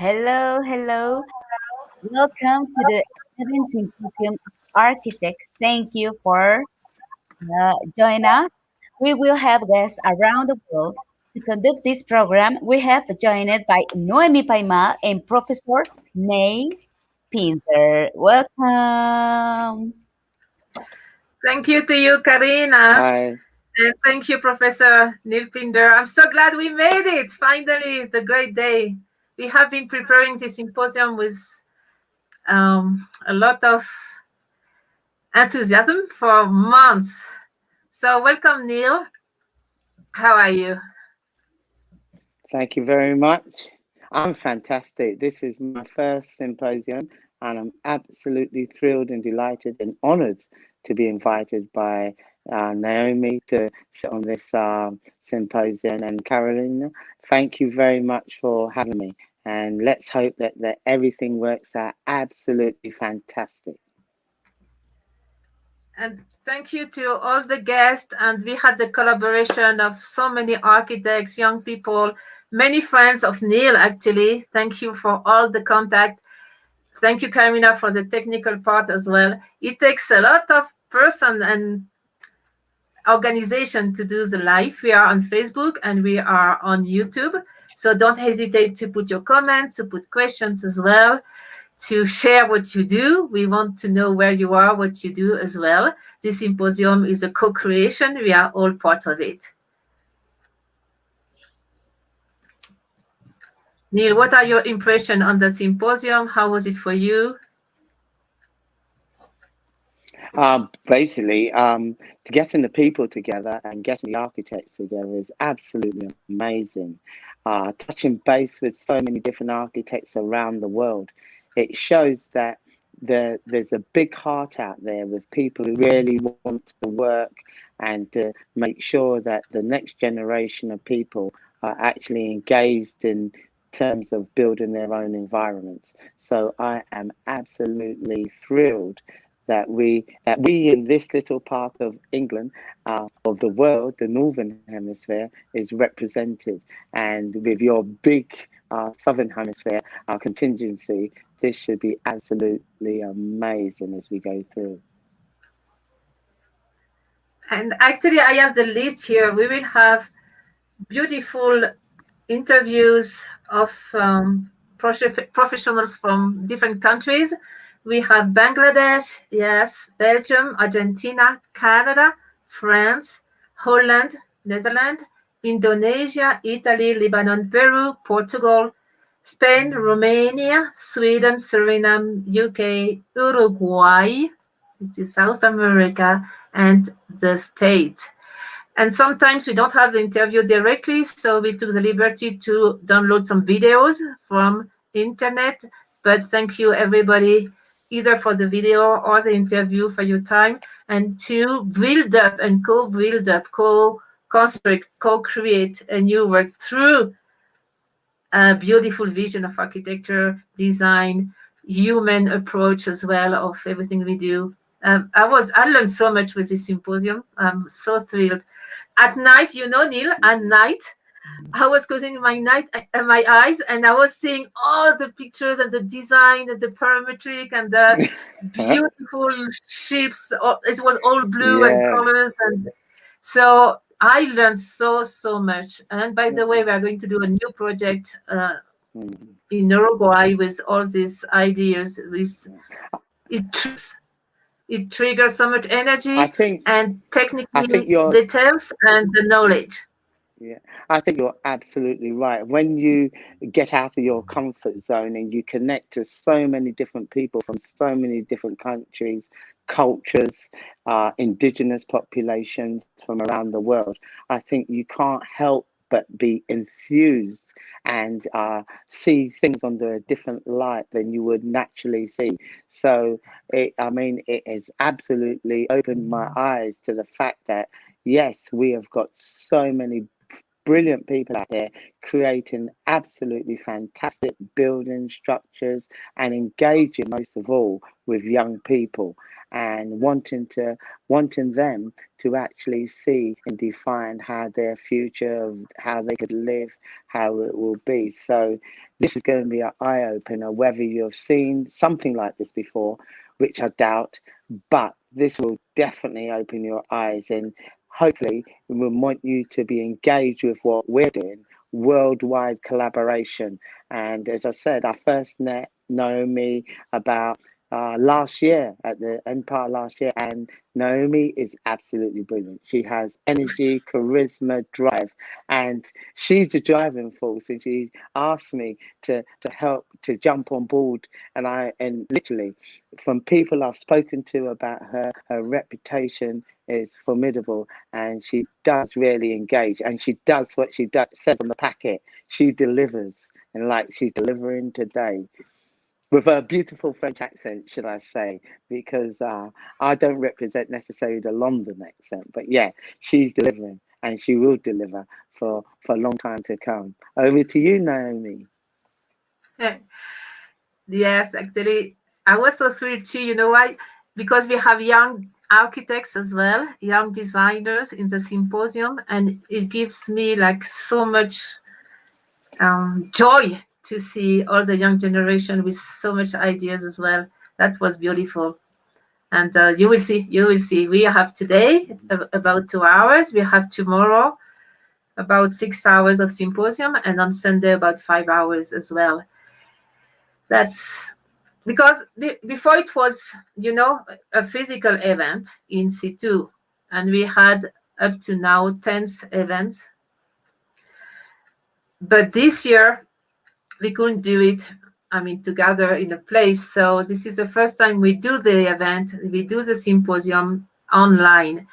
Hello, hello. Welcome to the 11th Symposium of Architects. Thank you for joining us. We will have guests around the world. To conduct this program, we have joined by Noemi Paimal and Professor Nay Pinter. Welcome. Thank you to you, Karina. Hi. And thank you, Professor Neil Pinder. I'm so glad we made it. Finally, the great day. We have been preparing this symposium with a lot of enthusiasm for months. So welcome, Neil. How are you? Thank you very much. I'm fantastic. This is my first symposium, and I'm absolutely thrilled and delighted and honored to be invited by Naomi to sit on this symposium. And Carolina, thank you very much for having me. And let's hope that everything works out absolutely fantastic. And thank you to all the guests. And we had the collaboration of so many architects, young people, many friends of Neil, actually. Thank you for all the contact. Thank you, Karina, for the technical part as well. It takes a lot of person and organization to do the live. We are on Facebook and we are on YouTube. So don't hesitate to put your comments, to put questions as well, to share what you do. We want to know where you are, what you do as well. This symposium is a co-creation. We are all part of it. Neil, what are your impressions on the symposium? How was it for you? Basically, getting the people together and getting the architects together is absolutely amazing. Touching base with so many different architects around the world, it shows that there's a big heart out there with people who really want to work and to make sure that the next generation of people are actually engaged in terms of building their own environments. So I am absolutely thrilled that we in this little part of England, of the world, the Northern Hemisphere, is represented, and with your big Southern Hemisphere contingency, this should be absolutely amazing as we go through. And actually, I have the list here. We will have beautiful interviews of professionals from different countries. We have Bangladesh, yes, Belgium, Argentina, Canada, France, Holland, Netherlands, Indonesia, Italy, Lebanon, Peru, Portugal, Spain, Romania, Sweden, Surinam, UK, Uruguay, which is South America, and the States. And sometimes we don't have the interview directly, so we took the liberty to download some videos from internet. But thank you, everybody, either for the video or the interview, for your time, and to build up and co-build up, co-construct, co-create a new world through a beautiful vision of architecture, design, human approach as well of everything we do. I learned so much with this symposium. I'm so thrilled. At night, Neil, at night, I was closing my eyes, and I was seeing all the pictures and the design and the parametric and the beautiful ships. It was all blue and Yeah. colors, and so I learned so much. And by the way, we are going to do a new project in Uruguay with all these ideas. It triggers so much I energy think and I think technically you're details and the knowledge. Yeah, I think you're absolutely right. When you get out of your comfort zone and you connect to so many different people from so many different countries, cultures, indigenous populations from around the world, I think you can't help but be enthused and see things under a different light than you would naturally see. So, it has absolutely opened my eyes to the fact that yes, we have got so many brilliant people out there creating absolutely fantastic building structures and engaging most of all with young people and wanting them to actually see and define how their future, how they could live, how it will be. So this is going to be an eye opener, whether you've seen something like this before, which I doubt, but this will definitely open your eyes, and hopefully we want you to be engaged with what we're doing, worldwide collaboration. And as I said, I first met Naomi about last year at the Empire last year, and Naomi is absolutely brilliant. She has energy, charisma, drive, and she's the driving force. And she asked me to help to jump on board, and literally from people I've spoken to about her reputation is formidable, and she does really engage, and she does what she does, says on the packet. She delivers, and like she's delivering today with a beautiful French accent, should I say, because I don't represent necessarily the London accent, but yeah, she's delivering, and she will deliver for a long time to come. Over to you, Naomi. Yes, actually, I was so thrilled too. You know why? Because we have young architects as well, young designers in the symposium, and it gives me like so much joy to see all the young generation with so much ideas as well. That was beautiful. And you will see, you will see. We have today about 2 hours. We have tomorrow about 6 hours of symposium, and on Sunday about 5 hours as well. That's because before it was, a physical event in situ, and we had up to now 10 events. But this year we couldn't do it, together in a place. So this is the first time we do the event, we do the symposium online.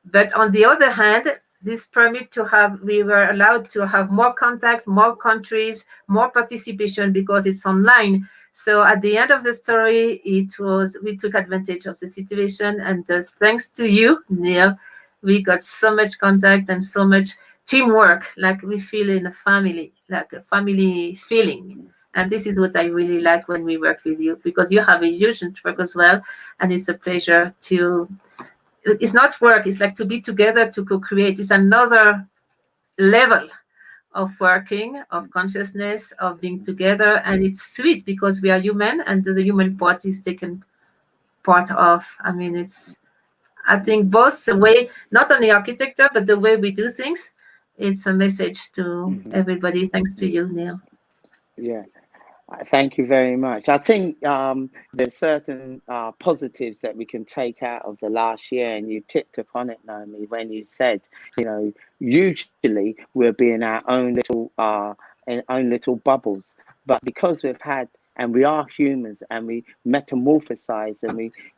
But on the other hand, this permit to have, we were allowed to have more contact, more countries, more participation because it's online. So at the end of the story, we took advantage of the situation, and thanks to you, Neil, we got so much contact and so much teamwork, like we feel in a family, like a family feeling. And this is what I really like when we work with you, because you have a huge network as well, and it's a pleasure to. It's not work; it's like to be together to co-create. It's another level of working, of consciousness, of being together, and it's sweet because we are human, and the human part is taken part of. I think both the way, not only architecture, but the way we do things, it's a message to everybody. Thanks to you, Neil. Yeah. Thank you very much. I think there's certain positives that we can take out of the last year, and you tipped upon it, Naomi, when you said, usually we'll be in our own little bubbles, but because we've had, and we are humans, and we metamorphosize,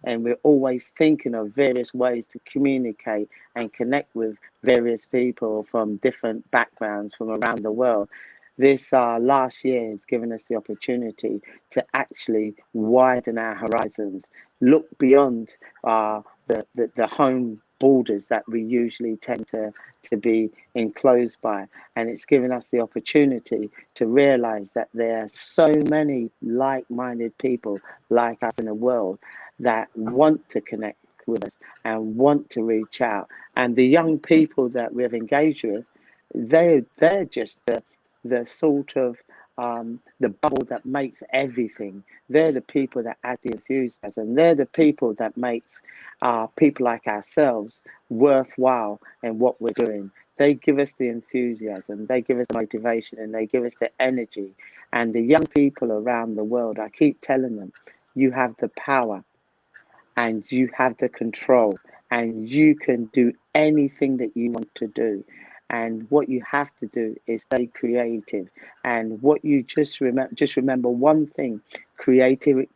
and we're always thinking of various ways to communicate and connect with various people from different backgrounds from around the world. This last year has given us the opportunity to actually widen our horizons, look beyond the home borders that we usually tend to be enclosed by. And it's given us the opportunity to realize that there are so many like-minded people like us in the world that want to connect with us and want to reach out. And the young people that we've engaged with, they're just the sort of the bubble that makes everything. They're the people that add the enthusiasm. They're the people that makes people like ourselves worthwhile in what we're doing. They give us the enthusiasm, they give us the motivation, and they give us the energy. And the young people around the world, I keep telling them, you have the power and you have the control, and you can do anything that you want to do. And what you have to do is stay creative. And what you just remember one thing: creativity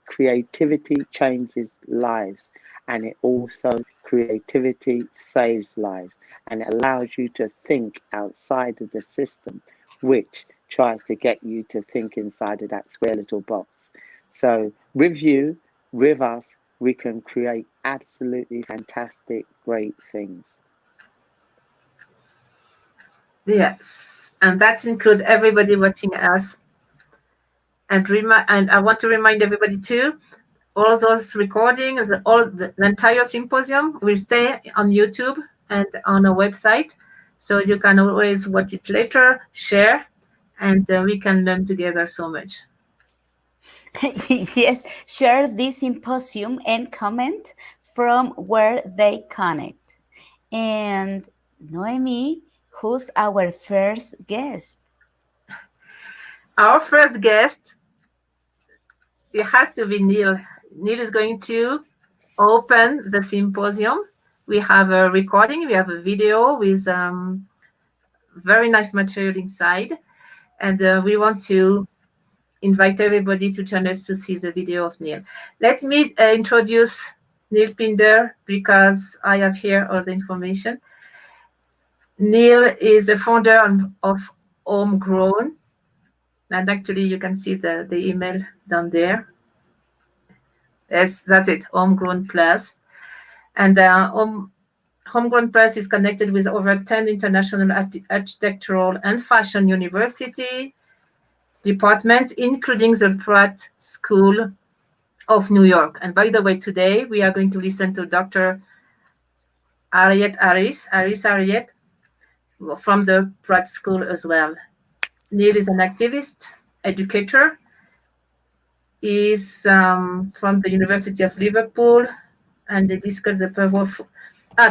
changes lives, and it also creativity saves lives, and it allows you to think outside of the system, which tries to get you to think inside of that square little box. So with you, with us, we can create absolutely fantastic, great things. Yes, and that includes everybody watching us. And I want to remind everybody too, all those recordings, the entire symposium will stay on YouTube and on our website, so you can always watch it later, share, and we can learn together so much. Yes, share this symposium and comment from where they connect. And Noemi, who's our first guest? Our first guest, it has to be Neil. Neil is going to open the symposium. We have a recording, we have a video with very nice material inside, and we want to invite everybody to join us to see the video of Neil. Let me introduce Neil Pinder because I have here all the information. Neil is the founder of Homegrown, and actually you can see the email down there. Yes, that's it, Homegrown Plus. And Homegrown Plus is connected with over 10 international architectural and fashion university departments, including the Pratt School of New York. And by the way, today we are going to listen to Dr. Harriet Harriet, from the Pratt School as well. Neil is an activist, educator. He's from the University of Liverpool, and they discuss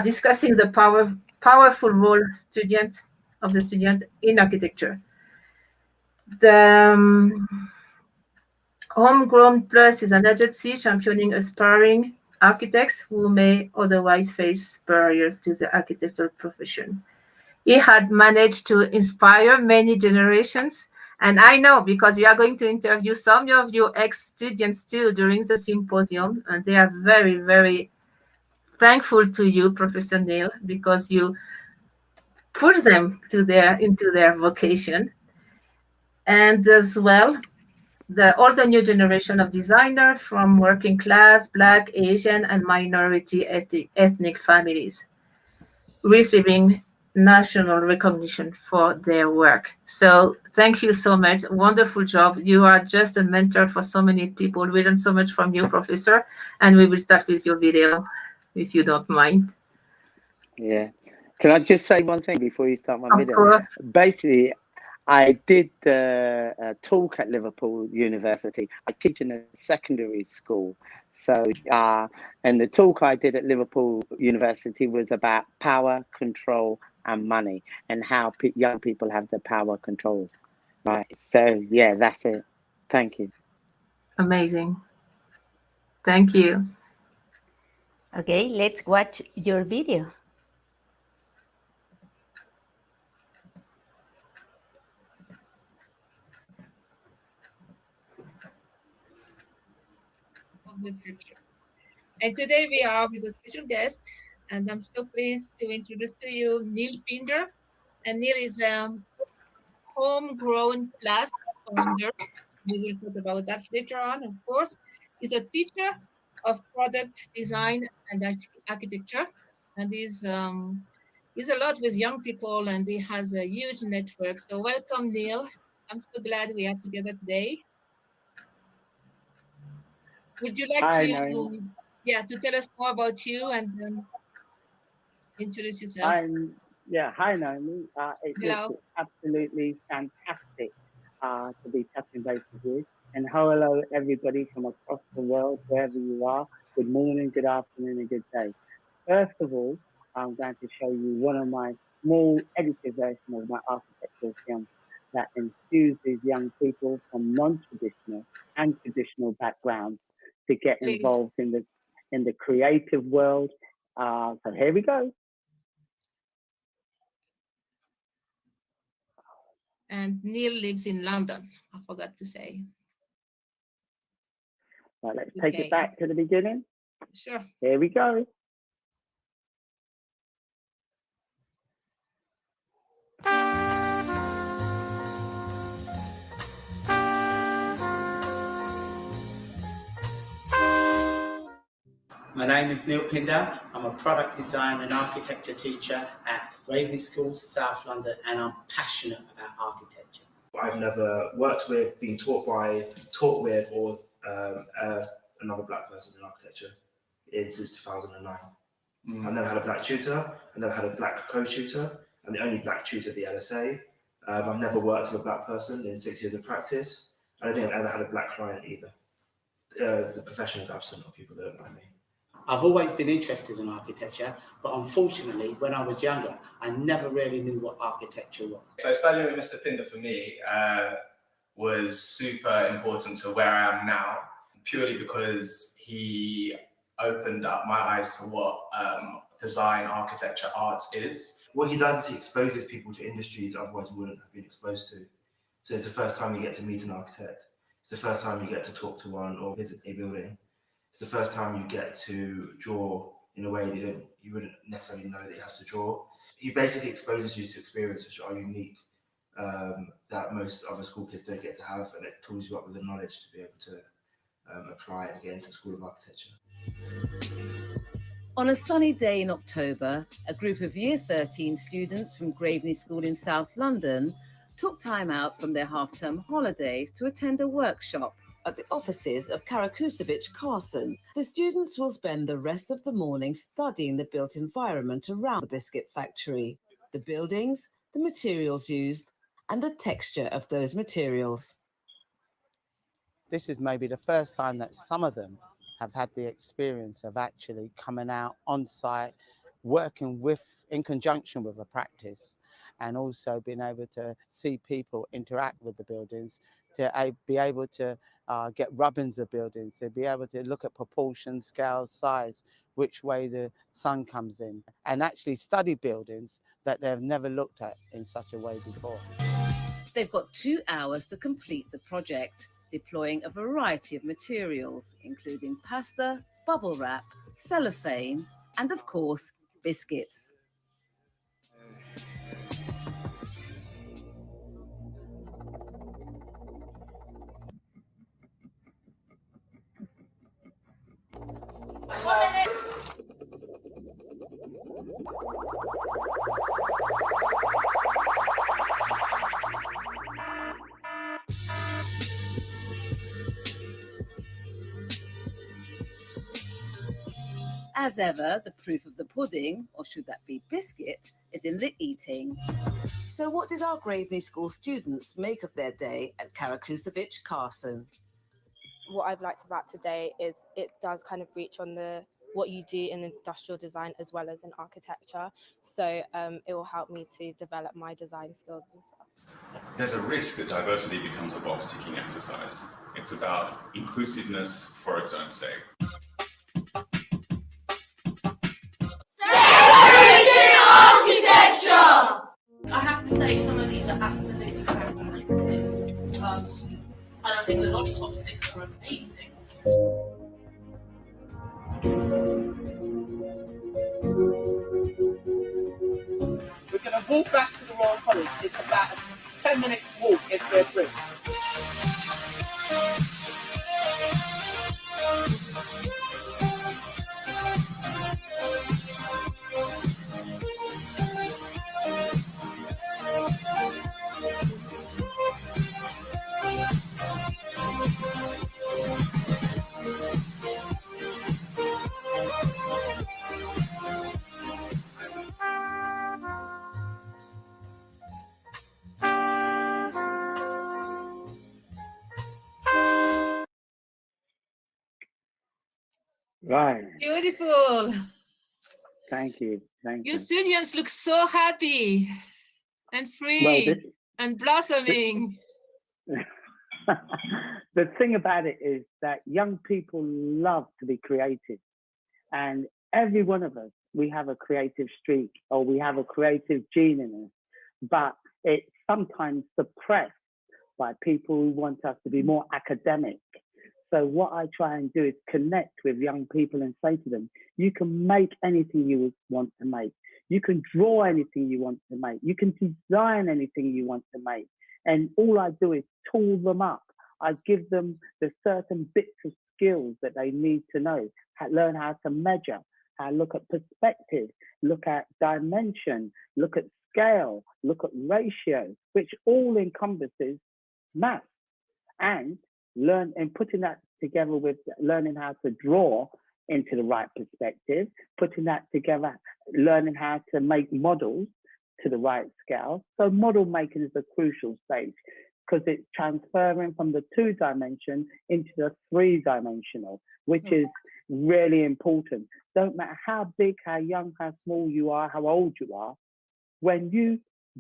discussing the powerful role of the student in architecture. The Homegrown Plus is an agency championing aspiring architects who may otherwise face barriers to the architectural profession. He had managed to inspire many generations, and I know because you are going to interview some of your ex-students too during the symposium, and they are very, very thankful to you, Professor Neil, because you put them into their vocation. And as well, all the new generation of designers from working class, Black, Asian, and minority ethnic families receiving national recognition for their work. So thank you so much. Wonderful job. You are just a mentor for so many people. We learn so much from you, Professor. And we will start with your video, if you don't mind. Yeah. Can I just say one thing before you start my Of video? course. Basically, I did the talk at Liverpool University. I teach in a secondary school. So, and the talk I did at Liverpool University was about power, control, and money, and how young people have the power control. Right. So, yeah, that's it. Thank you. Amazing. Thank you. Okay, let's watch your video. Of the future. And today we are with a special guest, and I'm so pleased to introduce to you Neil Pinder. And Neil is Homegrown Plus founder. We will talk about that later on, of course. He's a teacher of product design and architecture, and he's a lot with young people, and he has a huge network. So welcome, Neil. I'm so glad we are together today. Would you like Hi, to, Naomi. to tell us more about you and introduce yourself? Hi, Naomi. Hello. It's absolutely fantastic to be touching base with you. And hello, everybody from across the world, wherever you are. Good morning, good afternoon, and good day. First of all, I'm going to show you one of my small edited version of my architectural film that infuses young people from non-traditional and traditional backgrounds to get Please. involved in the creative world. So here we go. And Neil lives in London. I forgot to say. Right, let's take it back to the beginning. Sure. Here we go. My name is Neil Pinder. I'm a product design and architecture teacher at Gravely Schools, South London, and I'm passionate about architecture. I've never worked with, been taught with, or another black person in architecture since 2009. I've never had a black tutor, I've never had a black co-tutor. I'm the only black tutor at the LSA. I've never worked with a black person in 6 years of practice. I don't think I've ever had a black client either. The profession is absent of people that don't like me. I've always been interested in architecture, but unfortunately, when I was younger, I never really knew what architecture was. So studying with Mr. Pinder for me was super important to where I am now, purely because he opened up my eyes to what design, architecture, arts is. What he does is he exposes people to industries that otherwise wouldn't have been exposed to. So it's the first time you get to meet an architect. It's the first time you get to talk to one or visit a building. It's the first time you get to draw in a way you wouldn't necessarily know that you have to draw. He basically exposes you to experiences which are unique, that most other school kids don't get to have, and it tools you up with the knowledge to be able to apply and get into the School of Architecture. On a sunny day in October, a group of Year 13 students from Graveney School in South London took time out from their half-term holidays to attend a workshop at the offices of Karakusevich Carson. The students will spend the rest of the morning studying the built environment around the biscuit factory, the buildings, the materials used, and the texture of those materials. This is maybe the first time that some of them have had the experience of actually coming out on site, working in conjunction with a practice, and also being able to see people interact with the buildings, to be able to get rubbings of buildings, to be able to look at proportion, scale, size, which way the sun comes in, and actually study buildings that they've never looked at in such a way before. They've got 2 hours to complete the project, deploying a variety of materials, including pasta, bubble wrap, cellophane, and of course, biscuits. As ever, the proof of the pudding, or should that be biscuit, is in the eating. So what did our Graveney School students make of their day at Karakusevich Carson? What I've liked about today is it does kind of reach on what you do in industrial design as well as in architecture. So it will help me to develop my design skills and stuff. There's a risk that diversity becomes a box-ticking exercise. It's about inclusiveness for its own sake. I have to say some of these are absolutely fantastic. I think the lollipop sticks are amazing. We're going to walk back to the Royal College. It's about a 10-minute walk if they're free. Right. Beautiful. Thank you. Thank Your you. students look so happy and free and blossoming. The thing about it is that young people love to be creative, and every one of us, we have a creative streak or we have a creative gene in us, but it's sometimes suppressed by people who want us to be more academic. So what I try and do is connect with young people and say to them, you can make anything you want to make. You can draw anything you want to make. You can design anything you want to make. And all I do is tool them up. I give them the certain bits of skills that they need to know, learn how to measure, look at perspective, look at dimension, look at scale, look at ratio, which all encompasses math. And learn and putting that together with learning how to draw into the right perspective, putting that together, learning how to make models to the right scale. So model making is a crucial stage because it's transferring from the 2-dimension into the 3-dimensional, which is really important. Don't matter how big, how young, how small you are, how old you are, when you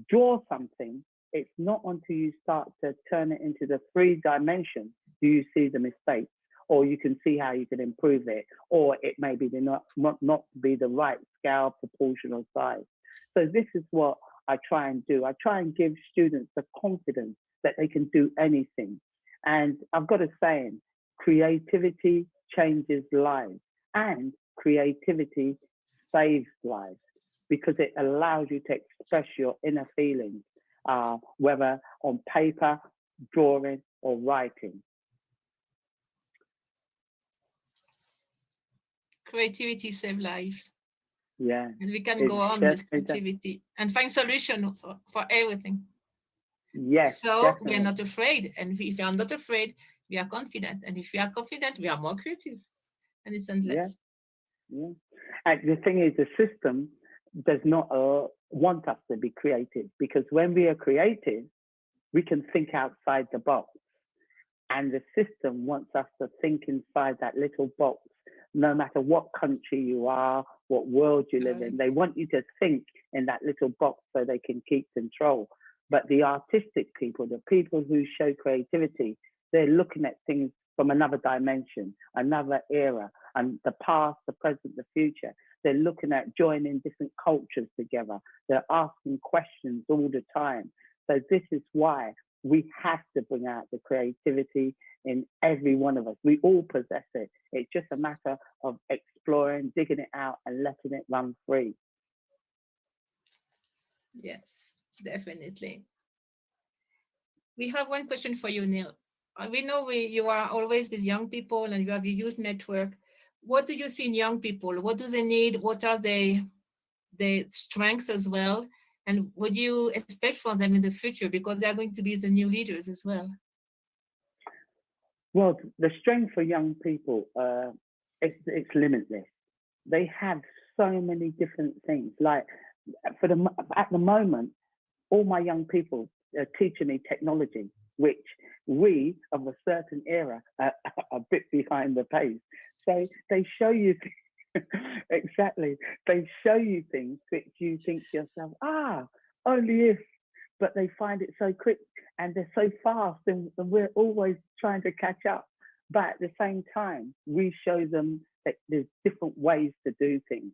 draw something, it's not until you start to turn it into the 3-dimension do you see the mistakes, or you can see how you can improve it, or it may be not be the right scale, proportional size. So this is what I try and do. I try and give students the confidence that they can do anything. And I've got a saying, creativity changes lives, and creativity saves lives, because it allows you to express your inner feelings, whether on paper, drawing, or writing. Creativity saves lives. Yeah. And we can go on with creativity and find solutions for everything. Yes. So definitely. we are not afraid. And if we are not afraid, we are confident. And if we are confident, we are more creative. And it's endless. Yeah. And the thing is, the system does not want us to be creative, because when we are creative, we can think outside the box. And the system wants us to think inside that little box, no matter what country you are, what world you live in. They want you to think in that little box so they can keep control. But the artistic people, the people who show creativity, they're looking at things from another dimension, another era, and the past, the present, the future. They're looking at joining different cultures together. They're asking questions all the time. So this is why we have to bring out the creativity in every one of us. We all possess it. It's just a matter of exploring, digging it out, and letting it run free. Yes, definitely. We have one question for you, Neil. We know you are always with young people and you have a youth network. What do you see in young people? What do they need? What are their strengths as well? And what do you expect from them in the future? Because they are going to be the new leaders as well. Well, the strength for young people, it's limitless. They have so many different things. Like at the moment, all my young people are teaching me technology, which we of a certain era are a bit behind the pace. So they show you exactly. They show you things which you think to yourself, only if, but they find it so quick and they're so fast, and we're always trying to catch up. But at the same time, we show them that there's different ways to do things.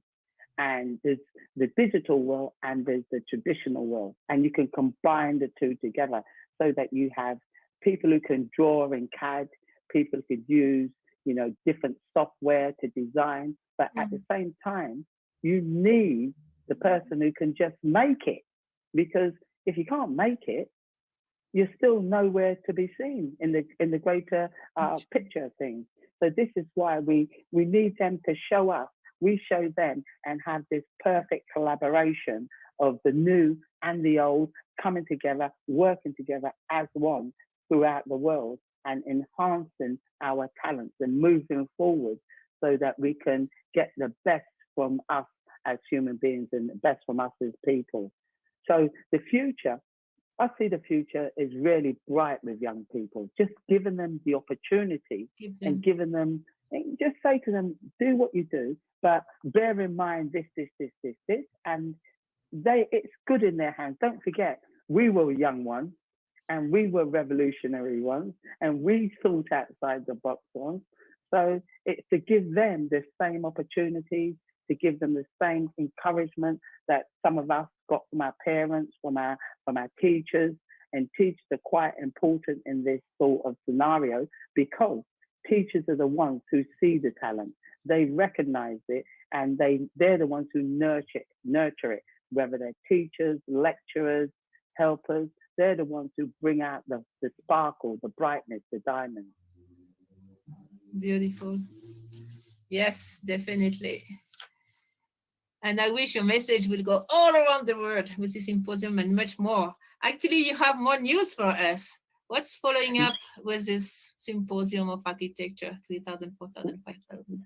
And there's the digital world and there's the traditional world. And you can combine the two together so that you have people who can draw in CAD, people who could use, different software to design. But at the same time, you need the person who can just make it. Because if you can't make it, you're still nowhere to be seen in the greater picture of things. So this is why we need them to show us. We show them and have this perfect collaboration of the new and the old coming together, working together as one throughout the world and enhancing our talents and moving forward so that we can get the best from us as human beings and the best from us as people. So the future, I see the future is really bright with young people, just giving them the opportunity and giving them, just say to them, do what you do, but bear in mind this, and it's good in their hands. Don't forget, we were young ones and we were revolutionary ones and we thought outside the box ones. So it's to give them the same opportunities, to give them the same encouragement that some of us got from our parents, from our teachers, and teachers are quite important in this sort of scenario because teachers are the ones who see the talent. They recognize it and they're the ones who nurture it, whether they're teachers, lecturers, helpers, they're the ones who bring out the sparkle, the brightness, the diamond. Beautiful. Yes, definitely. And I wish your message will go all around the world with this symposium and much more. Actually, you have more news for us. What's following up with this Symposium of Architecture 3000, 4000, 5000?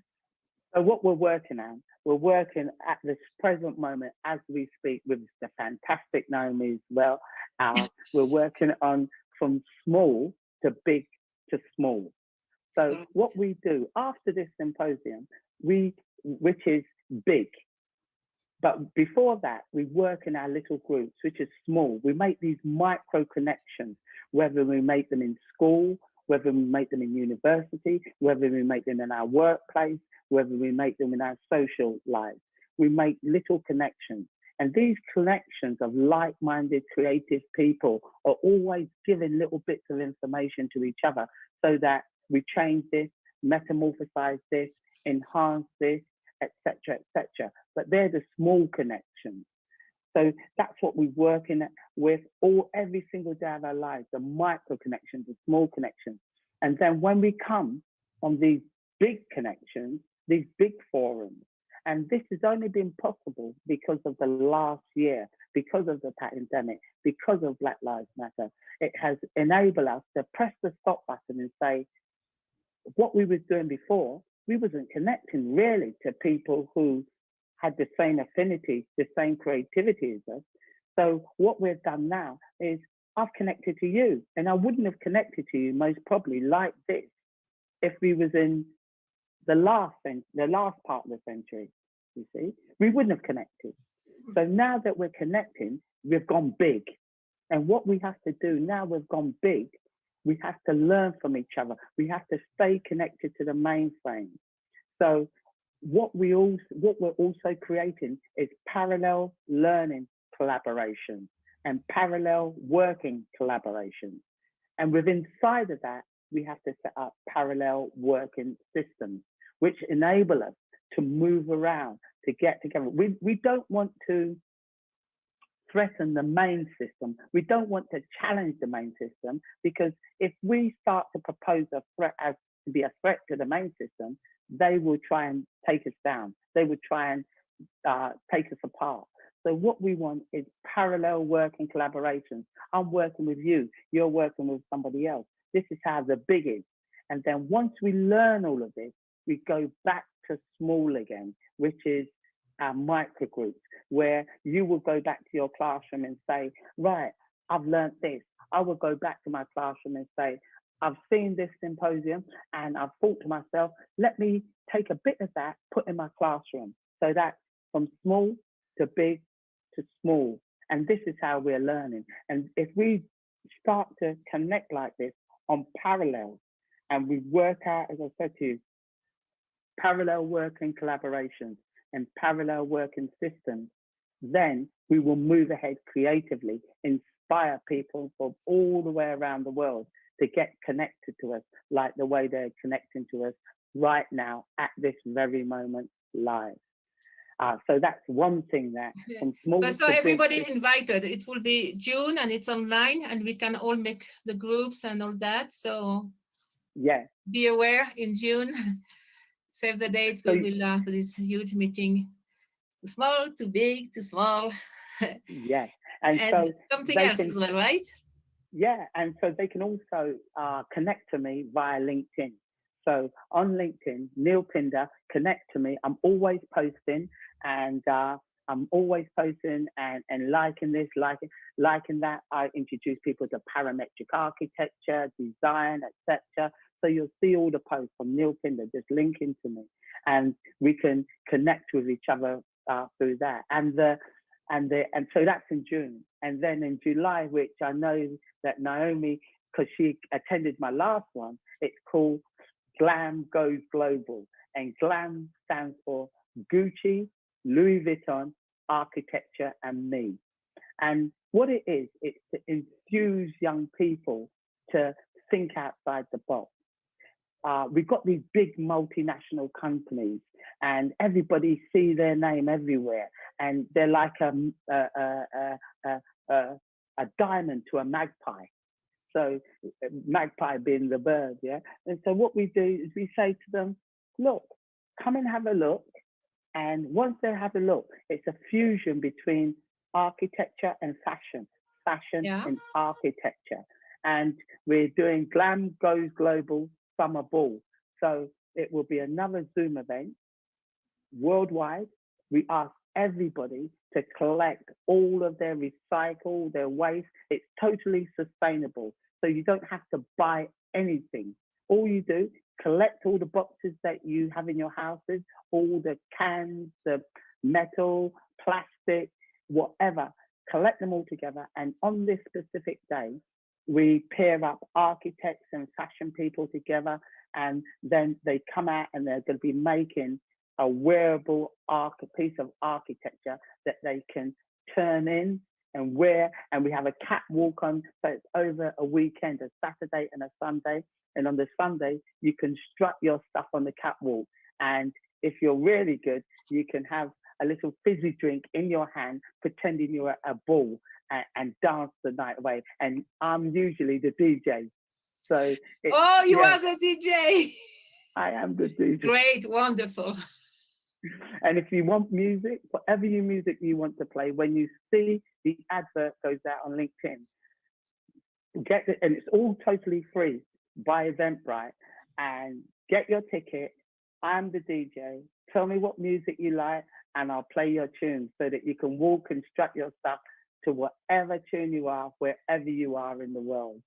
So what we're working at this present moment as we speak with the fantastic Naomi as well. We're working on from small to big to small. So what we do after this symposium, which is big, but before that, we work in our little groups, which is small. We make these micro connections, whether we make them in school, whether we make them in university, whether we make them in our workplace, whether we make them in our social lives. We make little connections. And these connections of like-minded, creative people are always giving little bits of information to each other so that we change this, metamorphosize this, enhance this, etc., etc. But they're the small connections. So that's what we're working with every single day of our lives, the micro connections, the small connections. And then when we come on these big connections, these big forums, and this has only been possible because of the last year, because of the pandemic, because of Black Lives Matter. It has enabled us to press the stop button and say, what we was doing before, we wasn't connecting really to people who had the same affinity, the same creativity as us. So what we've done now is I've connected to you, and I wouldn't have connected to you most probably like this if we was in the last part of the century, you see. We wouldn't have connected. So now that we're connecting, we've gone big. And what we have to do now we've gone big, we have to learn from each other. We have to stay connected to the mainframe. So what we're also creating is parallel learning collaboration and parallel working collaboration. And within inside of that, we have to set up parallel working systems, which enable us to move around, to get together. We don't want to threaten the main system. We don't want to challenge the main system, because if we start to propose a threat as to be a threat to the main system, they will try and take us down. They would try and take us apart. So what we want is parallel working collaborations. I'm working with you, you're working with somebody else. This is how the big is. And then once we learn all of this, we go back to small again, which is our micro groups, where you will go back to your classroom and say, right, I've learned this. I will go back to my classroom and say, I've seen this symposium and I've thought to myself, let me take a bit of that, put in my classroom. So that from small to big to small. And this is how we're learning. And if we start to connect like this on parallels, and we work out, as I said to you, parallel working collaborations and parallel working systems, then we will move ahead creatively, inspire people from all the way around the world to get connected to us like the way they're connecting to us right now at this very moment live. So that's one thing that from small so to everybody big, is invited. It will be June and it's online, and we can all make the groups and all that. So yeah, be aware in June. Save the date. So- We will for this huge meeting. Too small, too big, too small. yeah. And and so something they else can, as well, right? yeah, and so they can also connect to me via LinkedIn. So on LinkedIn, Neil Pinder, connect to me. I'm always posting, and I'm always posting and liking this, liking that. I introduce people to parametric architecture, design, etc. So you'll see all the posts from Neil Pinder, just linking to me, and we can connect with each other through that. And so that's in June. And then in July, which I know that Naomi, because she attended my last one, it's called GLAM Goes Global. And GLAM stands for Gucci, Louis Vuitton, Architecture, and Me. And what it is, it's to infuse young people to think outside the box. We've got these big multinational companies, and everybody see their name everywhere, and they're like a diamond to a magpie. So magpie being the bird, yeah. And so what we do is we say to them, look, come and have a look, And once they have a look, it's a fusion between architecture and fashion, fashion Yeah. and architecture. And we're doing Glam Goes Global Summer Ball. So it will be another Zoom event worldwide. We ask everybody to collect all of their recycle, their waste. It's totally sustainable. So you don't have to buy anything. All you do, collect all the boxes that you have in your houses, all the cans, the metal, plastic, whatever, collect them all together. And on this specific day, we pair up architects and fashion people together, and then they come out and they're going to be making a wearable piece of architecture that they can turn in and wear. And we have a catwalk on, so it's over a weekend, a Saturday and a Sunday. And on the Sunday, you can strut your stuff on the catwalk. And if you're really good, you can have a little fizzy drink in your hand, pretending you're at a ball, and dance the night away. And I'm usually the DJ. So you are the DJ. I am the DJ. Great, wonderful. And if you want music, whatever music you want to play, when you see the advert goes out on LinkedIn, get it, and it's all totally free by Eventbrite, and get your ticket. I'm the DJ. Tell me what music you like, and I'll play your tune so that you can walk and strut your stuff to whatever tune you are, wherever you are in the world.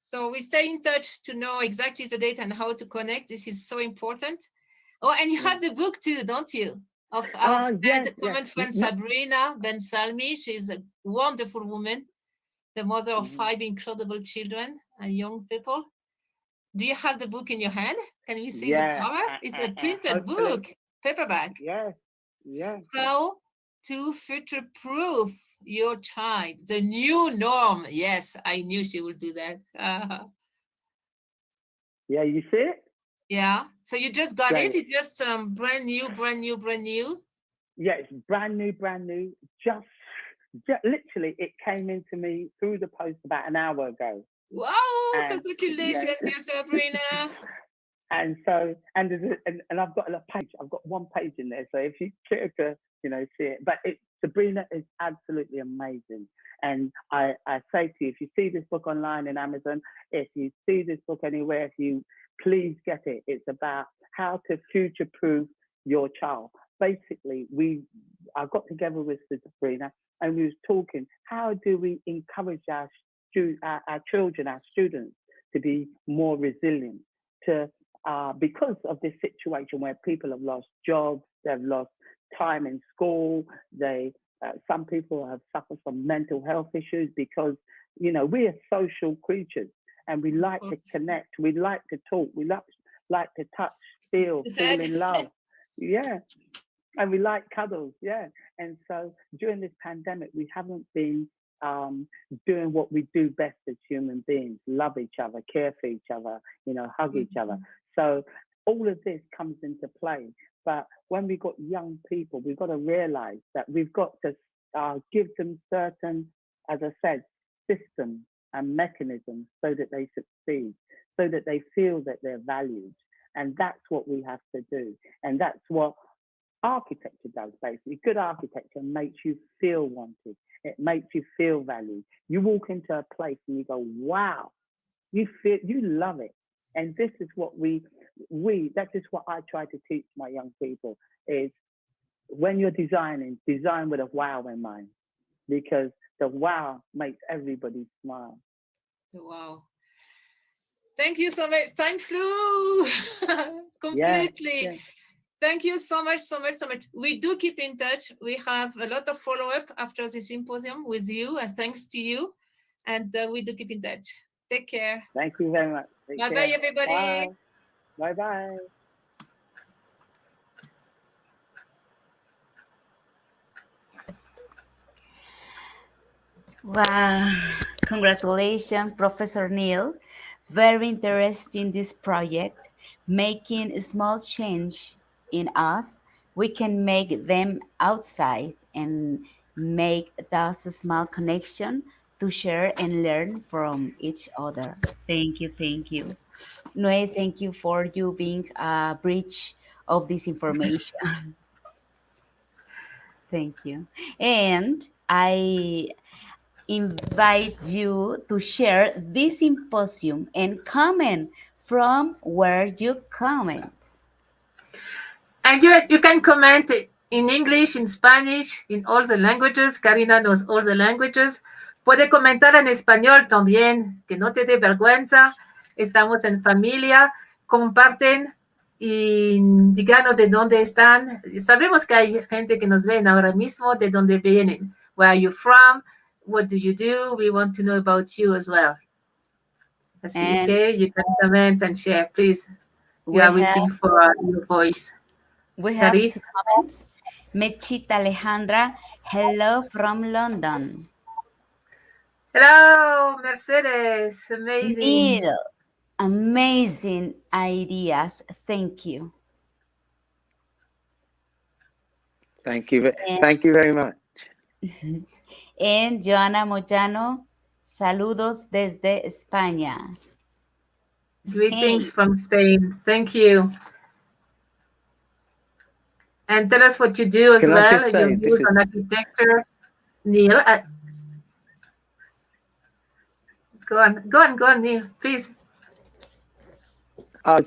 So we stay in touch to know exactly the date and how to connect. This is so important. Oh, and you have the book too, don't you? Of our common friend Sabrina Ben Salmi. She's a wonderful woman, the mother of 5 incredible children and young people. Do you have the book in your hand? Can we see the cover? It's a printed book, paperback. Yes. How to future-proof your child, the new norm. Yes, I knew she would do that. Yeah, you see it? Yeah. So you just got it? It's just brand new. Yeah, it's brand new. Just literally, it came into me through the post about an hour ago. Wow! Congratulations, Sabrina. And so, and I've got a page. I've got one page in there. So if you care to, see it, but Sabrina is absolutely amazing. And I say to you, if you see this book online in Amazon, if you see this book anywhere, if you please get it. It's about how to future-proof your child. Basically, I got together with Sabrina and we was talking, how do we encourage our children, our students, to be more resilient, because of this situation where people have lost jobs, they've lost time in school, some people have suffered from mental health issues because, we are social creatures. And we like to connect, we like to talk, we like to touch, feel in love. Yeah. And we like cuddles. Yeah. And so during this pandemic, we haven't been doing what we do best as human beings, love each other, care for each other, hug each other. So all of this comes into play. But when we got young people, we've got to realize that we've got to give them certain, as I said, systems and mechanisms so that they succeed, so that they feel that they're valued. And that's what we have to do. And that's what architecture does, basically. Good architecture makes you feel wanted. It makes you feel valued. You walk into a place and you go, wow, you love it. And this is what that is what I try to teach my young people, is when you're design with a wow in mind, because the wow makes everybody smile. Wow. Thank you so much. Time flew completely. Yeah. Thank you so much. We do keep in touch. We have a lot of follow-up after the symposium with you, and thanks to you. And we do keep in touch. Take care. Thank you very much. Bye-bye, everybody. Bye-bye. Wow, congratulations, Professor Neil. Very interesting this project. Making a small change in us, we can make them outside and make those small connection to share and learn from each other. Thank you. Noé, thank you for you being a bridge of this information. Thank you. And I invite you to share this symposium and comment from where you comment. And you can comment in English, in Spanish, in all the languages. Karina knows all the languages. Puede comentar en español también, que no te dé vergüenza. Estamos en familia. Comparten y díganos de dónde están. Sabemos que hay gente que nos ven ahora mismo, de dónde vienen. Where are you from? What do you do? We want to know about you as well. Así que you can comment and share, please. We are waiting for your voice. We have two comments. Mechita Alejandra, hello from London. Hello, Mercedes. Amazing. Neil, amazing ideas. Thank you. Thank you very much. And Joana Moyano, saludos desde España. Greetings from Spain. Thank you. And tell us what you do as well. You use on architecture. Neil, go on, Neil, please. I was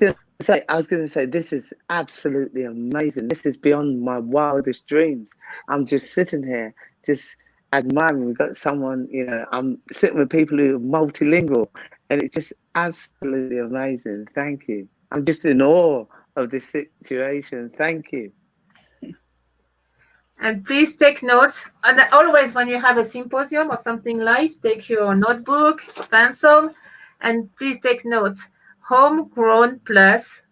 going to say, this is absolutely amazing. This is beyond my wildest dreams. I'm just sitting here, just admiring. We've got someone, you know, I'm sitting with people who are multilingual, and it's just absolutely amazing. Thank you. I'm just in awe of this situation. Thank you. And please take notes. And always when you have a symposium or something live, take your notebook, pencil, and please take notes. Homegrown plus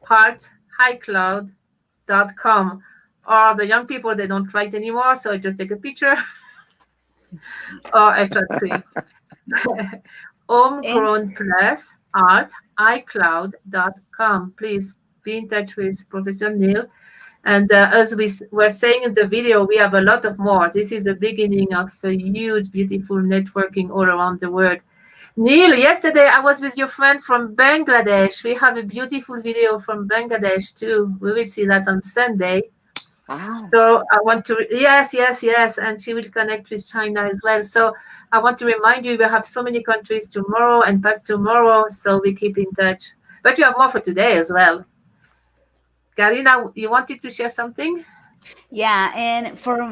heart highcloud.com. Or the young people, they don't write anymore, so just take a picture or a short screen. Homegrown plus art iCloud.com. Please be in touch with Professor Neil. And as we were saying in the video, we have a lot of more. This is the beginning of a huge, beautiful networking all around the world. Neil, yesterday I was with your friend from Bangladesh. We have a beautiful video from Bangladesh too. We will see that on Sunday. Wow. So I want to, yes. And she will connect with China as well. So I want to remind you, we have so many countries tomorrow and past tomorrow. So we keep in touch. But you have more for today as well. Karina, you wanted to share something? Yeah, and for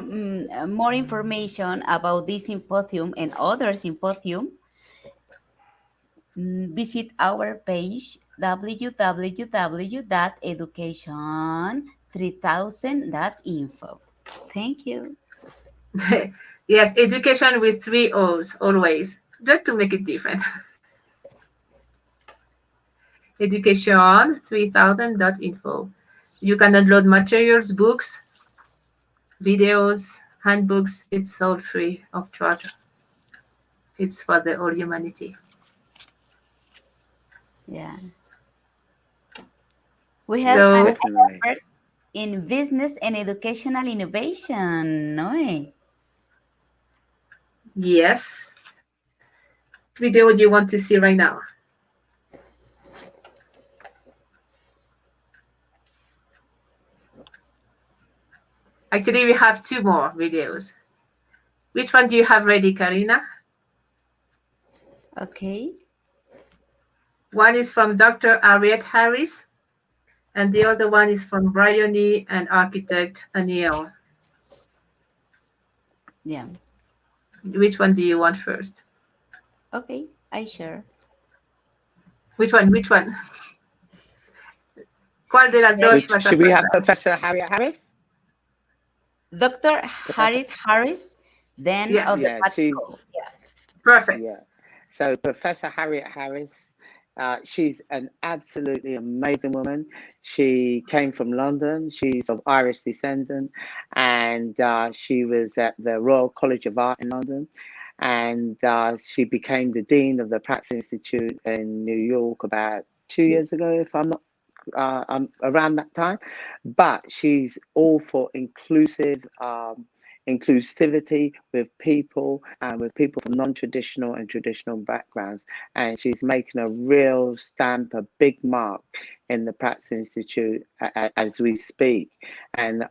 more information about this symposium and other symposium, visit our page www.education3000.info. Thank you. Yes, education with 3 O's always, just to make it different. Education3000.info. You can download materials, books, videos, handbooks. It's all free of charge. It's for the whole humanity. Yeah. We have an expert in business and educational innovation, no? Yes. Which video do you want to see right now? Actually, we have 2 more videos. Which one do you have ready, Karina? Okay. One is from Dr. Harriet Harris, and the other one is from Bryony and architect Anil. Yeah. Which one do you want first? Okay, I share. Which one? ¿Cuál de las dos? Should we have Professor Harriet Harris? Dr. Harriet Harris, then of the Petal School. Yeah. Perfect. Yeah. So Professor Harriet Harris, she's an absolutely amazing woman. She came from London. She's of Irish descent, and she was at the Royal College of Art in London. And she became the Dean of the Pratt Institute in New York about 2 years ago, if I'm not around that time. But she's all for inclusivity with people and with people from non-traditional and traditional backgrounds, and she's making a real stamp, a big mark in the Pratt Institute as we speak, and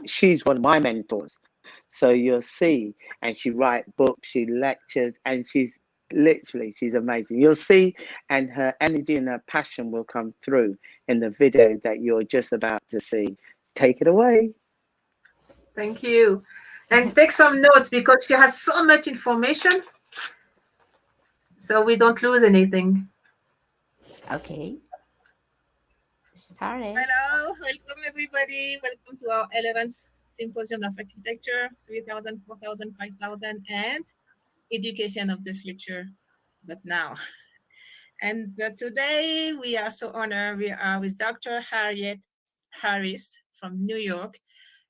she's one of my mentors. So you'll see, and she writes books, she lectures, and she's amazing. You'll see, and her energy and her passion will come through in the video that you're just about to see. Take it away. Thank you. And take some notes because she has so much information, so we don't lose anything. Okay. Started. Hello, welcome everybody. Welcome to our 11th Symposium of Architecture, 3,000, 4,000, 5,000, and Education of the Future, but now. And today we are so honored. We are with Dr. Harriet Harris from New York,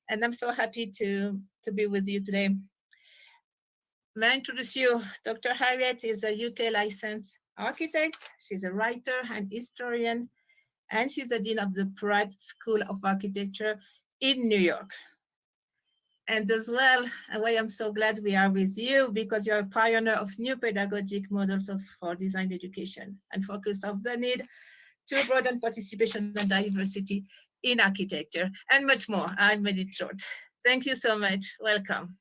and I'm so happy to be with you today. May I introduce you? Dr. Harriet is a UK licensed architect. She's a writer and historian, and she's the Dean of the Pratt School of Architecture in New York. And as well, why I'm so glad we are with you, because you're a pioneer of new pedagogic models for design education and focus of the need to broaden participation and diversity in architecture and much more. I made it short. Thank you so much. Welcome.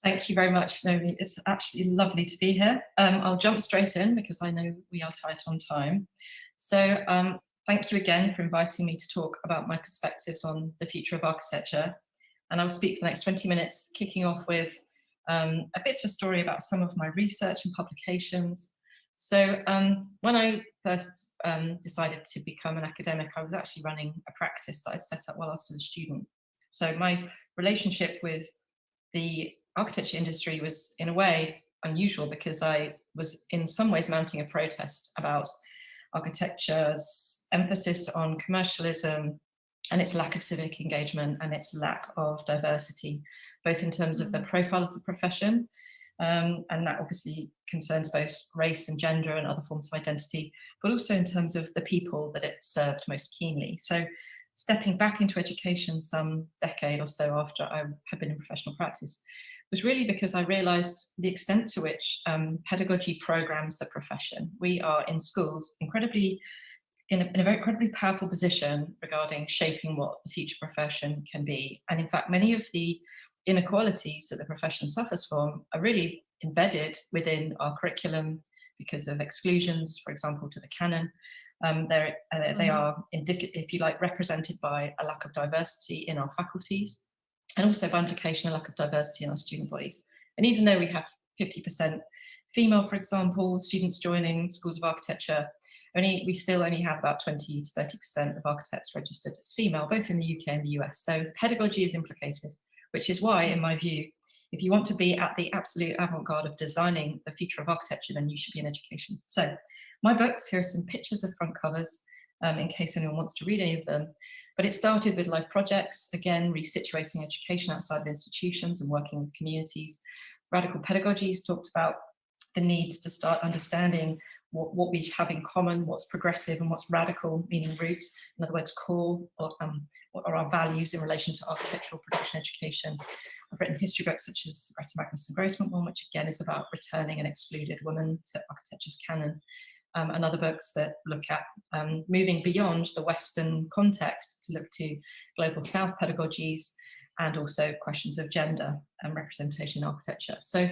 Thank you very much, Naomi. It's actually lovely to be here. I'll jump straight in because I know we are tight on time. So thank you again for inviting me to talk about my perspectives on the future of architecture. And I'll speak for the next 20 minutes, kicking off with a bit of a story about some of my research and publications. So when I first decided to become an academic, I was actually running a practice that I'd set up while I was still a student. So my relationship with the architecture industry was, in a way, unusual because I was in some ways mounting a protest about architecture's emphasis on commercialism and its lack of civic engagement and its lack of diversity, both in terms of the profile of the profession, and that obviously concerns both race and gender and other forms of identity, but also in terms of the people that it served most keenly. So stepping back into education some decade or so after I had been in professional practice was really because I realized the extent to which pedagogy programs the profession. We are in schools in a very incredibly powerful position regarding shaping what the future profession can be. And in fact, many of the inequalities that the profession suffers from are really embedded within our curriculum because of exclusions, for example, to the canon. They are, if you like, represented by a lack of diversity in our faculties, and also by implication, a lack of diversity in our student bodies. And even though we have 50% female, for example, students joining schools of architecture, we still only have about 20 to 30% of architects registered as female, both in the UK and the US. So pedagogy is implicated, which is why, in my view, if you want to be at the absolute avant-garde of designing the future of architecture, then you should be in education. So my books, here are some pictures of front covers, in case anyone wants to read any of them. But it started with live projects, again, resituating education outside of institutions and working with communities. Radical pedagogies talked about the need to start understanding what we have in common, what's progressive and what's radical, meaning root, in other words, core, or what are our values in relation to architectural production education. I've written history books such as Greta Magnus Grossman one, which again is about returning an excluded woman to architecture's canon. And other books that look at moving beyond the Western context to look to global South pedagogies and also questions of gender and representation in architecture. So,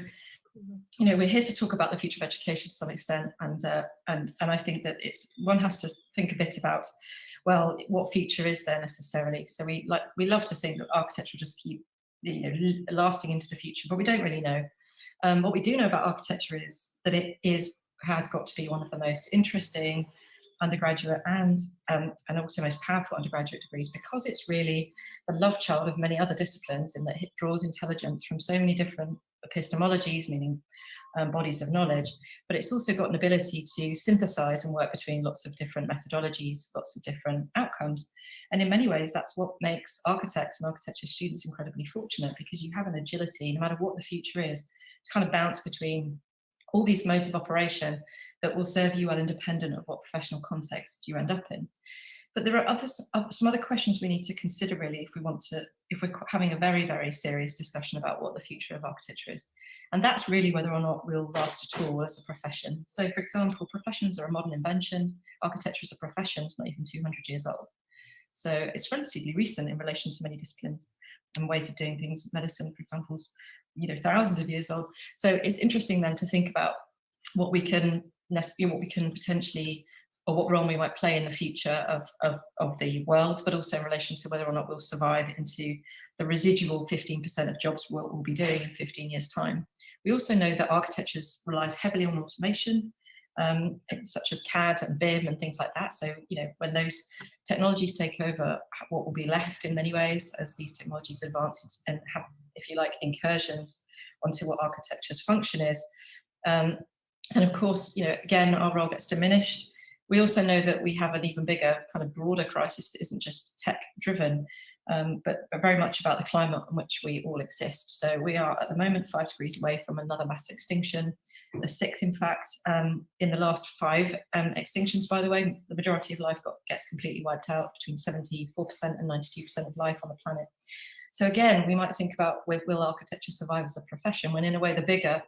you know, we're here to talk about the future of education to some extent, and I think that one has to think a bit about, well, what future is there necessarily? So we love to think that architecture will just keep, you know, lasting into the future, but we don't really know. What we do know about architecture is that it has got to be one of the most interesting undergraduate and also most powerful undergraduate degrees, because it's really the love child of many other disciplines in that it draws intelligence from so many different epistemologies, meaning bodies of knowledge, but it's also got an ability to synthesize and work between lots of different methodologies, lots of different outcomes. And in many ways, that's what makes architects and architecture students incredibly fortunate, because you have an agility, no matter what the future is, to kind of bounce between all these modes of operation that will serve you well independent of what professional context you end up in. But there are some other questions we need to consider really if we're having a very, very serious discussion about what the future of architecture is. And that's really whether or not we'll last at all as a profession. So for example, professions are a modern invention. Architecture is a profession, it's not even 200 years old. So it's relatively recent in relation to many disciplines and ways of doing things. Medicine, for example, is thousands of years old. So it's interesting then to think about what we can potentially, or what role we might play in the future of the world, but also in relation to whether or not we'll survive into the residual 15% of jobs we'll be doing in 15 years' time. We also know that architecture relies heavily on automation, such as CAD and BIM and things like that. So, when those technologies take over, what will be left in many ways as these technologies advance and have, if you like, incursions onto what architecture's function is. And of course, again, our role gets diminished. We also know that we have an even bigger kind of broader crisis that isn't just tech driven, but very much about the climate in which we all exist. So we are at the moment 5 degrees away from another mass extinction, the 6th in fact. In the last 5 extinctions, by the way, the majority of life gets completely wiped out, between 74% and 92% of life on the planet. So again, we might think about, will architecture survive as a profession, when in a way the bigger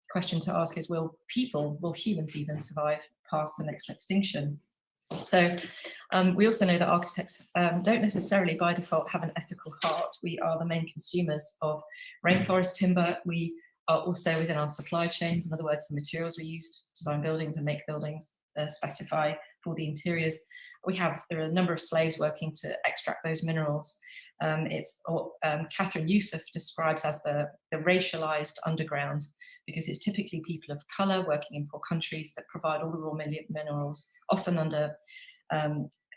question to ask is, will humans even survive past the next extinction? So we also know that architects don't necessarily by default have an ethical heart. We are the main consumers of rainforest timber. We are also within our supply chains, in other words, the materials we use to design buildings and make buildings, specify for the interiors. There are a number of slaves working to extract those minerals. It's what Catherine Youssef describes as the racialized underground, because it's typically people of color working in poor countries that provide all the raw minerals, often under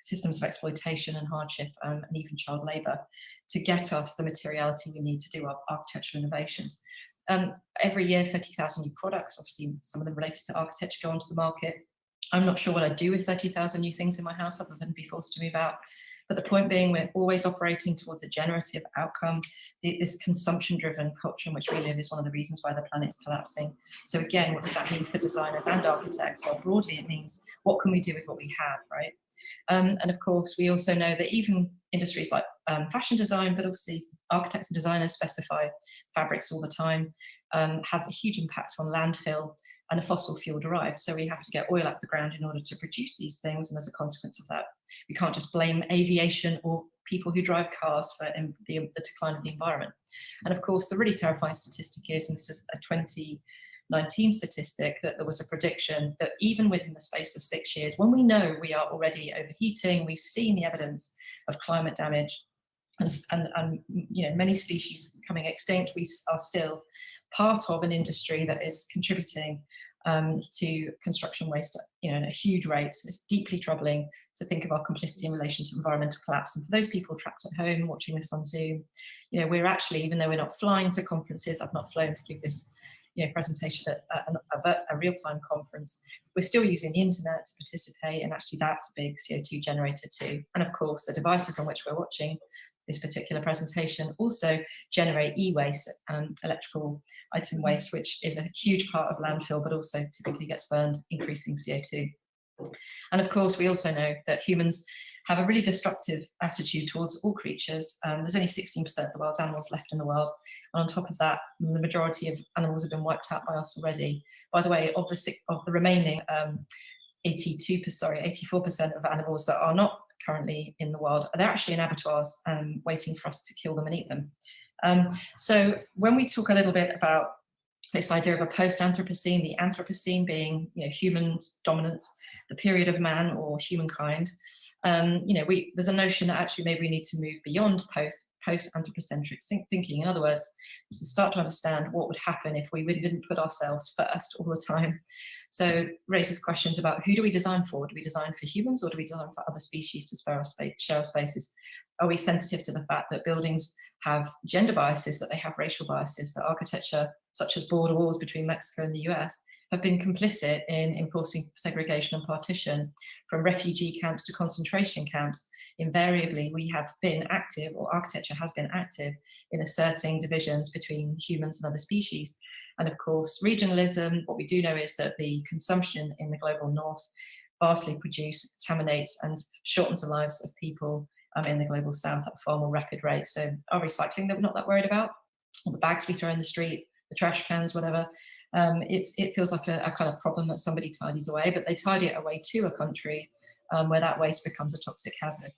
systems of exploitation and hardship and even child labor, to get us the materiality we need to do our architectural innovations. Every year, 30,000 new products, obviously some of them related to architecture, go onto the market. I'm not sure what I'd do with 30,000 new things in my house other than be forced to move out. But the point being, we're always operating towards a generative outcome. This consumption-driven culture in which we live is one of the reasons why the planet's collapsing. So again, what does that mean for designers and architects? Well, broadly, it means what can we do with what we have, right? And of course, we also know that even industries like fashion design, but also architects and designers specify fabrics all the time, have a huge impact on landfill and a fossil fuel derived. So we have to get oil out of the ground in order to produce these things. And as a consequence of that, we can't just blame aviation or people who drive cars for the decline of the environment. And of course, the really terrifying statistic is, and this is a 2019 statistic, that there was a prediction that even within the space of 6 years, when we know we are already overheating, we've seen the evidence of climate damage, and many species coming extinct, we are still part of an industry that is contributing to construction waste at a huge rate. It's deeply troubling to think of our complicity in relation to environmental collapse. And for those people trapped at home watching this on Zoom, we're actually, even though we're not flying to conferences, I've not flown to give this presentation at a real-time conference, we're still using the internet to participate, and actually that's a big CO2 generator too. And of course, the devices on which we're watching this particular presentation also generate e-waste and electrical item waste, which is a huge part of landfill, but also typically gets burned, increasing CO2. And of course, we also know that humans have a really destructive attitude towards all creatures. There's only 16% of the world's animals left in the world. And on top of that, the majority of animals have been wiped out by us already. By the way, of the remaining 84% of animals that are not currently in the world, they're actually in abattoirs waiting for us to kill them and eat them. So when we talk a little bit about this idea of a post-Anthropocene, the Anthropocene being human dominance, the period of man or humankind, there's a notion that actually maybe we need to move beyond post-anthropocentric thinking. In other words, to start to understand what would happen if we really didn't put ourselves first all the time. So raises questions about, who do we design for? Do we design for humans, or do we design for other species to share our spaces? Are we sensitive to the fact that buildings have gender biases, that they have racial biases, that architecture, such as border walls between Mexico and the US, have been complicit in enforcing segregation and partition, from refugee camps to concentration camps? Invariably, we have been active, or architecture has been active, in asserting divisions between humans and other species. And of course, regionalism, what we do know is that the consumption in the global north vastly produce, contaminates, and shortens the lives of people in the global south at a far more rapid rate. So our recycling that we're not that worried about, or the bags we throw in the street, the trash cans, whatever, it feels like a kind of problem that somebody tidies away, but they tidy it away to a country where that waste becomes a toxic hazard.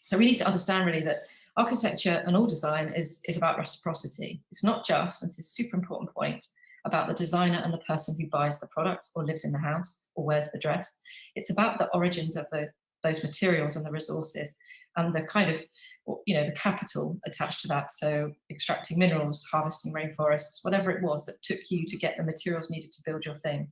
So we need to understand really that architecture and all design is about reciprocity. It's not just, and this is a super important point, about the designer and the person who buys the product or lives in the house or wears the dress. It's about the origins of those materials and the resources and the kind of, the capital attached to that. So extracting minerals, harvesting rainforests, whatever it was that took you to get the materials needed to build your thing.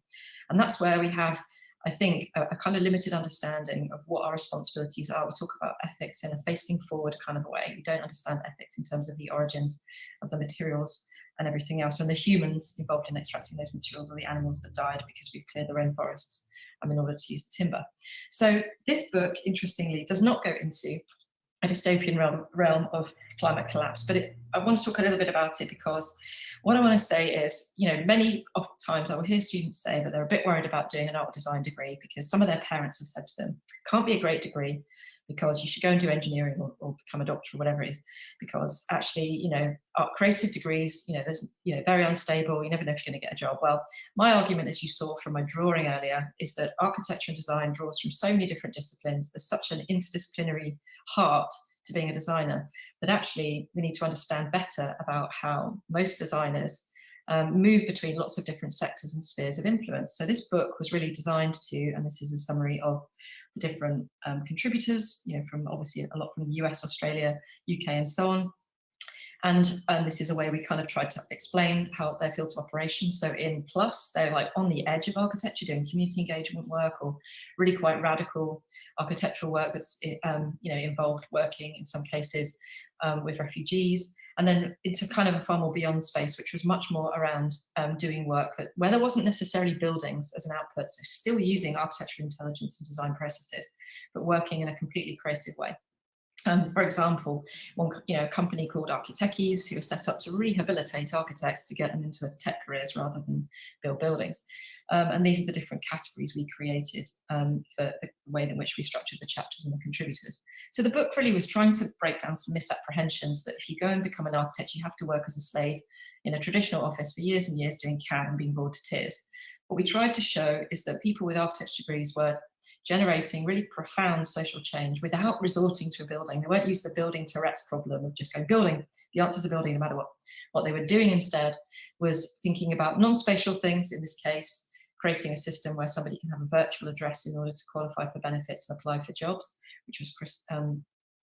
And that's where we have, I think, a kind of limited understanding of what our responsibilities are. We talk about ethics in a facing forward kind of way. We don't understand ethics in terms of the origins of the materials and everything else, and the humans involved in extracting those materials, or the animals that died because we've cleared the rainforests in order to use timber. So this book, interestingly, does not go into a dystopian realm of climate collapse, but I want to talk a little bit about it, because what I want to say is, many times I will hear students say that they're a bit worried about doing an art design degree because some of their parents have said to them, can't be a great degree because you should go and do engineering or become a doctor or whatever it is, because actually, art creative degrees, there's, very unstable, you never know if you're going to get a job. Well, my argument, as you saw from my drawing earlier, is that architecture and design draws from so many different disciplines. There's such an interdisciplinary heart to being a designer that actually we need to understand better about how most designers move between lots of different sectors and spheres of influence. So this book was really designed to, and this is a summary of the different contributors, from obviously a lot from the US, Australia, UK, and so on. And this is a way we kind of tried to explain how their fields of operation. So in Plus, they're like on the edge of architecture, doing community engagement work or really quite radical architectural work that's involved working in some cases with refugees. And then into kind of a far more beyond space, which was much more around doing work where there wasn't necessarily buildings as an output, so still using architectural intelligence and design processes, but working in a completely creative way. For example, a company called Educatiooon, who was set up to rehabilitate architects to get them into tech careers rather than build buildings. And these are the different categories we created for the way in which we structured the chapters and the contributors. So the book really was trying to break down some misapprehensions that if you go and become an architect, you have to work as a slave in a traditional office for years and years doing CAD and being bored to tears. What we tried to show is that people with architecture degrees were generating really profound social change without resorting to a building. They won't use the building Tourette's problem of just going building. The answer is a building no matter what. What they were doing instead was thinking about non-spatial things, in this case, creating a system where somebody can have a virtual address in order to qualify for benefits and apply for jobs, which was Chris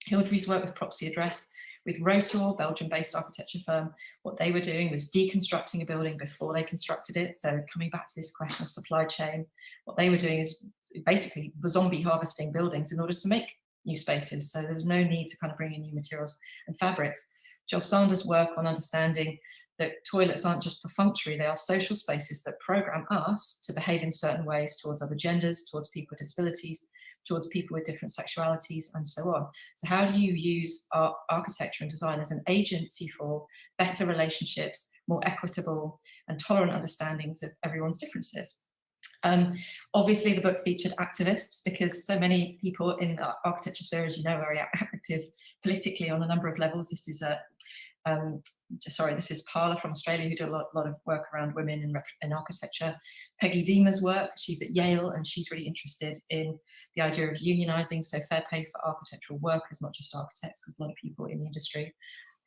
Hildry's work with Proxy Address. With Rotor, Belgium-based architecture firm, what they were doing was deconstructing a building before they constructed it. So coming back to this question of supply chain, what they were doing is basically zombie harvesting buildings in order to make new spaces. So there's no need to kind of bring in new materials and fabrics. Joel Sanders' work on understanding that toilets aren't just perfunctory, they are social spaces that program us to behave in certain ways towards other genders, towards people with disabilities, towards people with different sexualities, and so on. So how do you use architecture and design as an agency for better relationships, more equitable and tolerant understandings of everyone's differences? Obviously, the book featured activists because so many people in the architecture sphere, as you know, are very active politically on a number of levels. This is this is Parla from Australia, who did a lot of work around women in architecture. Peggy Deemer's work, she's at Yale, and she's really interested in the idea of unionising, so fair pay for architectural workers, not just architects. There's a lot of people in the industry.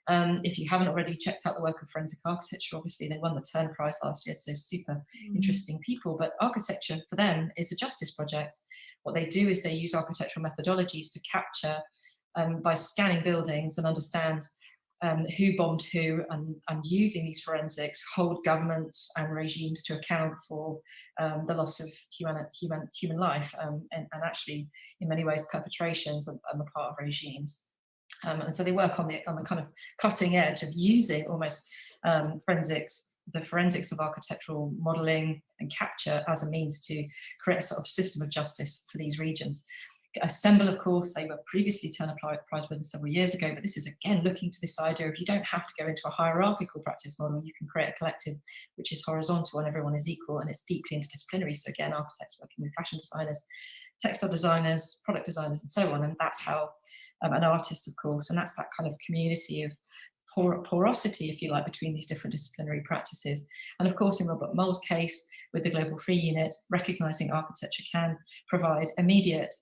If you haven't already checked out the work of Forensic Architecture, obviously they won the Turner Prize last year, so super interesting people. But architecture for them is a justice project. What they do is they use architectural methodologies to capture, by scanning buildings and understand who bombed who, and using these forensics, hold governments and regimes to account for the loss of human life, and actually, in many ways, perpetrations on the part of regimes. And so they work on the kind of cutting edge of using almost the forensics of architectural modelling and capture as a means to create a sort of system of justice for these regions. Assemble, of course, they were previously Turner Prize winners several years ago, but this is again looking to this idea of you don't have to go into a hierarchical practice model, you can create a collective which is horizontal and everyone is equal, and it's deeply interdisciplinary. So again, architects working with fashion designers, textile designers, product designers, and so on. And that's how, and artists, of course, and that's that kind of community of porosity, if you like, between these different disciplinary practices. And of course, in Robert Mull's case, with the Global Free Unit, recognising architecture can provide immediate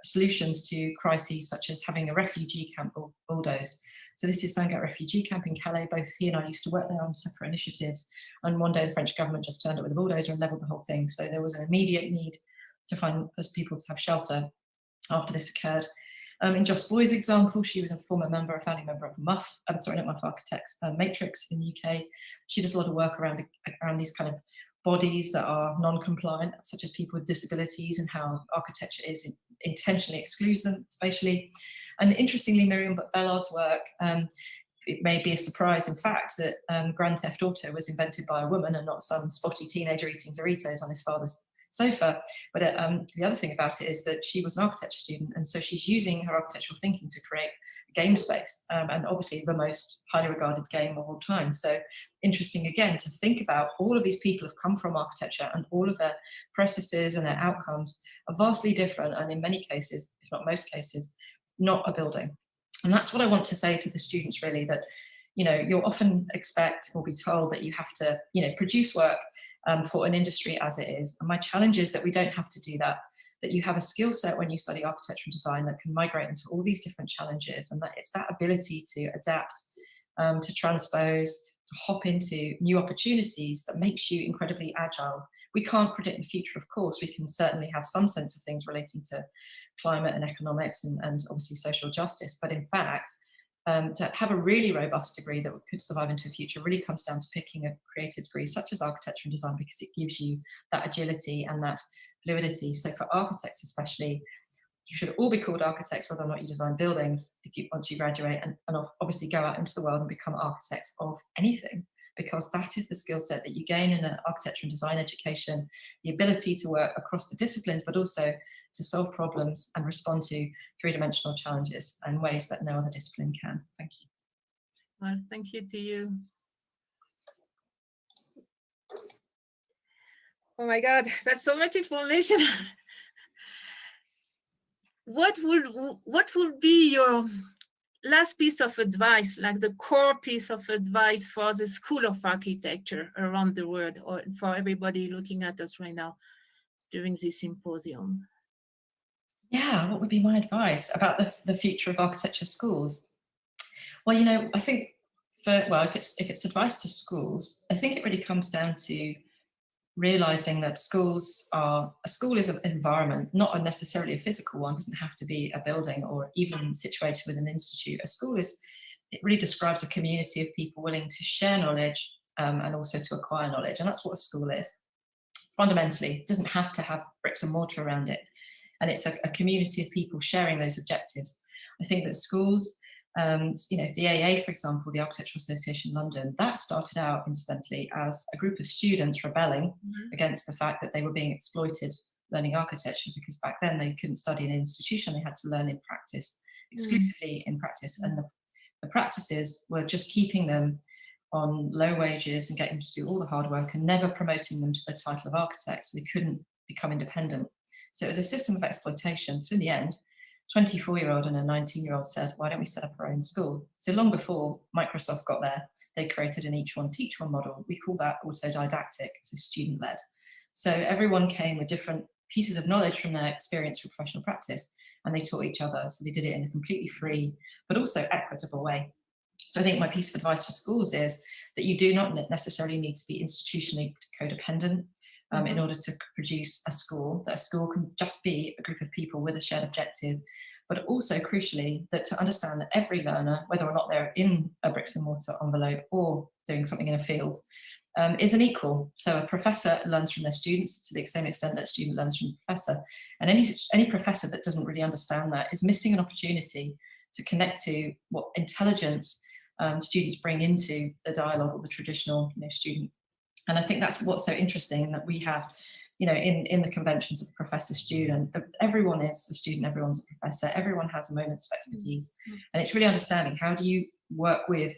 solutions to crises such as having a refugee camp bulldozed. So this is Sangat refugee camp in Calais. Both he and I used to work there on separate initiatives, and one day the French government just turned up with a bulldozer and levelled the whole thing. So there was an immediate need to find for people to have shelter after this occurred. In Joss Boy's example, she was a former member, a founding member of MUF, sorry, not MUF Architects, Matrix in the UK. She does a lot of work around these kind of bodies that are non-compliant, such as people with disabilities, and how architecture intentionally excludes them spatially. And interestingly, Miriam Bellard's work, it may be a surprise, in fact, that Grand Theft Auto was invented by a woman and not some spotty teenager eating Doritos on his father's sofa. But the other thing about it is that she was an architecture student, and so she's using her architectural thinking to create a game space, and obviously the most highly regarded game of all time. So interesting again to think about all of these people have come from architecture, and all of their processes and their outcomes are vastly different, and in many cases, if not most cases, not a building. And that's what I want to say to the students, really, that you'll often expect or be told that you have to produce work for an industry as it is. And my challenge is that we don't have to do that, that you have a skill set when you study architecture and design that can migrate into all these different challenges, and that it's that ability to adapt, to transpose, to hop into new opportunities that makes you incredibly agile. We can't predict the future, of course. We can certainly have some sense of things relating to climate and economics and obviously social justice, but in fact, to have a really robust degree that could survive into the future really comes down to picking a creative degree such as architecture and design, because it gives you that agility and that fluidity. So for architects especially, you should all be called architects whether or not you design buildings once you graduate, and obviously go out into the world and become architects of anything, because that is the skill set that you gain in an architecture and design education, the ability to work across the disciplines, but also to solve problems and respond to three-dimensional challenges in ways that no other discipline can. Thank you. Well, thank you to you. Oh my God, that's so much information. What would be your last piece of advice, like the core piece of advice for the School of Architecture around the world, or for everybody looking at us right now during this symposium? Yeah, what would be my advice about the future of architecture schools? Well, I think if it's advice to schools, I think it really comes down to realizing that a school is an environment, not necessarily a physical one. It doesn't have to be a building or even situated with an institute. A school it really describes a community of people willing to share knowledge and also to acquire knowledge. And that's what a school is. Fundamentally, it doesn't have to have bricks and mortar around it. And it's a community of people sharing those objectives. I think that schools, the AA, for example, the Architectural Association London, that started out, incidentally, as a group of students rebelling against the fact that they were being exploited learning architecture, because back then they couldn't study in an institution, they had to learn in practice, exclusively in practice. And the practices were just keeping them on low wages and getting them to do all the hard work and never promoting them to the title of architect, so they couldn't become independent. So it was a system of exploitation. So in the end, 24-year-old and a 19-year-old said, why don't we set up our own school? So long before Microsoft got there, they created an each one, teach one model. We call that autodidactic, so student-led. So everyone came with different pieces of knowledge from their experience from professional practice, and they taught each other. So they did it in a completely free, but also equitable way. So I think my piece of advice for schools is that you do not necessarily need to be institutionally codependent in order to produce a school, that a school can just be a group of people with a shared objective, but also crucially that to understand that every learner, whether or not they're in a bricks and mortar envelope or doing something in a field, is an equal. So a professor learns from their students to the same extent that a student learns from the professor. And any professor that doesn't really understand that is missing an opportunity to connect to what intelligence students bring into the dialogue or the traditional student. And I think that's what's so interesting, that we have, in the conventions of professor-student, everyone is a student, everyone's a professor, everyone has moments of expertise. And it's really understanding, how do you work with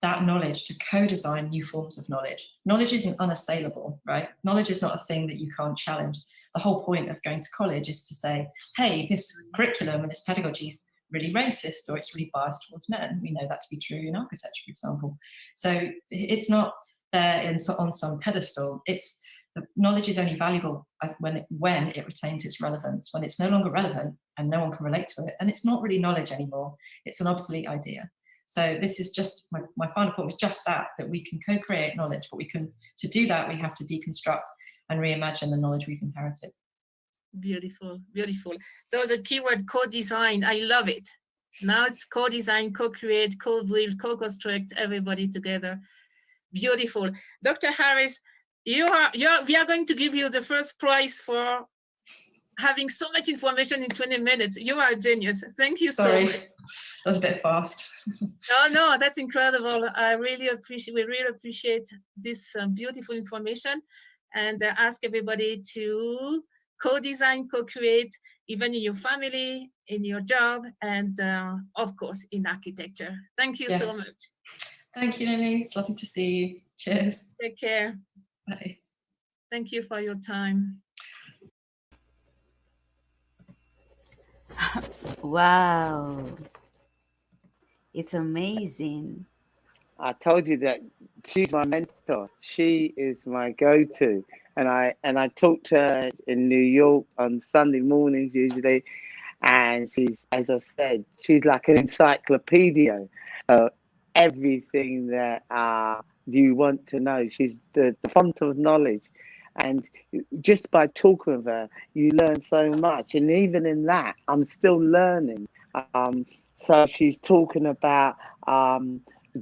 that knowledge to co-design new forms of knowledge. Knowledge isn't unassailable, right? Knowledge is not a thing that you can't challenge. The whole point of going to college is to say, hey, this curriculum and this pedagogy is really racist, or it's really biased towards men. We know that to be true in architecture, for example. So it's not there on some pedestal. It's the knowledge is only valuable as when it retains its relevance. When it's no longer relevant and no one can relate to it, and it's not really knowledge anymore. It's an obsolete idea. So this is just, my final point was just that we can co-create knowledge, but to do that, we have to deconstruct and reimagine the knowledge we've inherited. Beautiful, beautiful. So the keyword co-design, I love it. Now it's co-design, co-create, co-build, co-construct, everybody together. Beautiful. Dr. Harris, we are going to give you the first prize for having so much information in 20 minutes. You are a genius. Thank you so much. That was a bit fast. No, that's incredible. We really appreciate this beautiful information, and ask everybody to co-design, co-create, even in your family, in your job, and of course in architecture. Thank you so much. Thank you, Naomi. It's lovely to see you. Cheers. Take care. Bye. Thank you for your time. Wow. It's amazing. I told you that she's my mentor. She is my go-to. And I talk to her in New York on Sunday mornings usually. And she's, as I said, she's like an encyclopedia of everything that you want to know. She's the font of knowledge. And just by talking with her, you learn so much. And even in that, I'm still learning. So she's talking about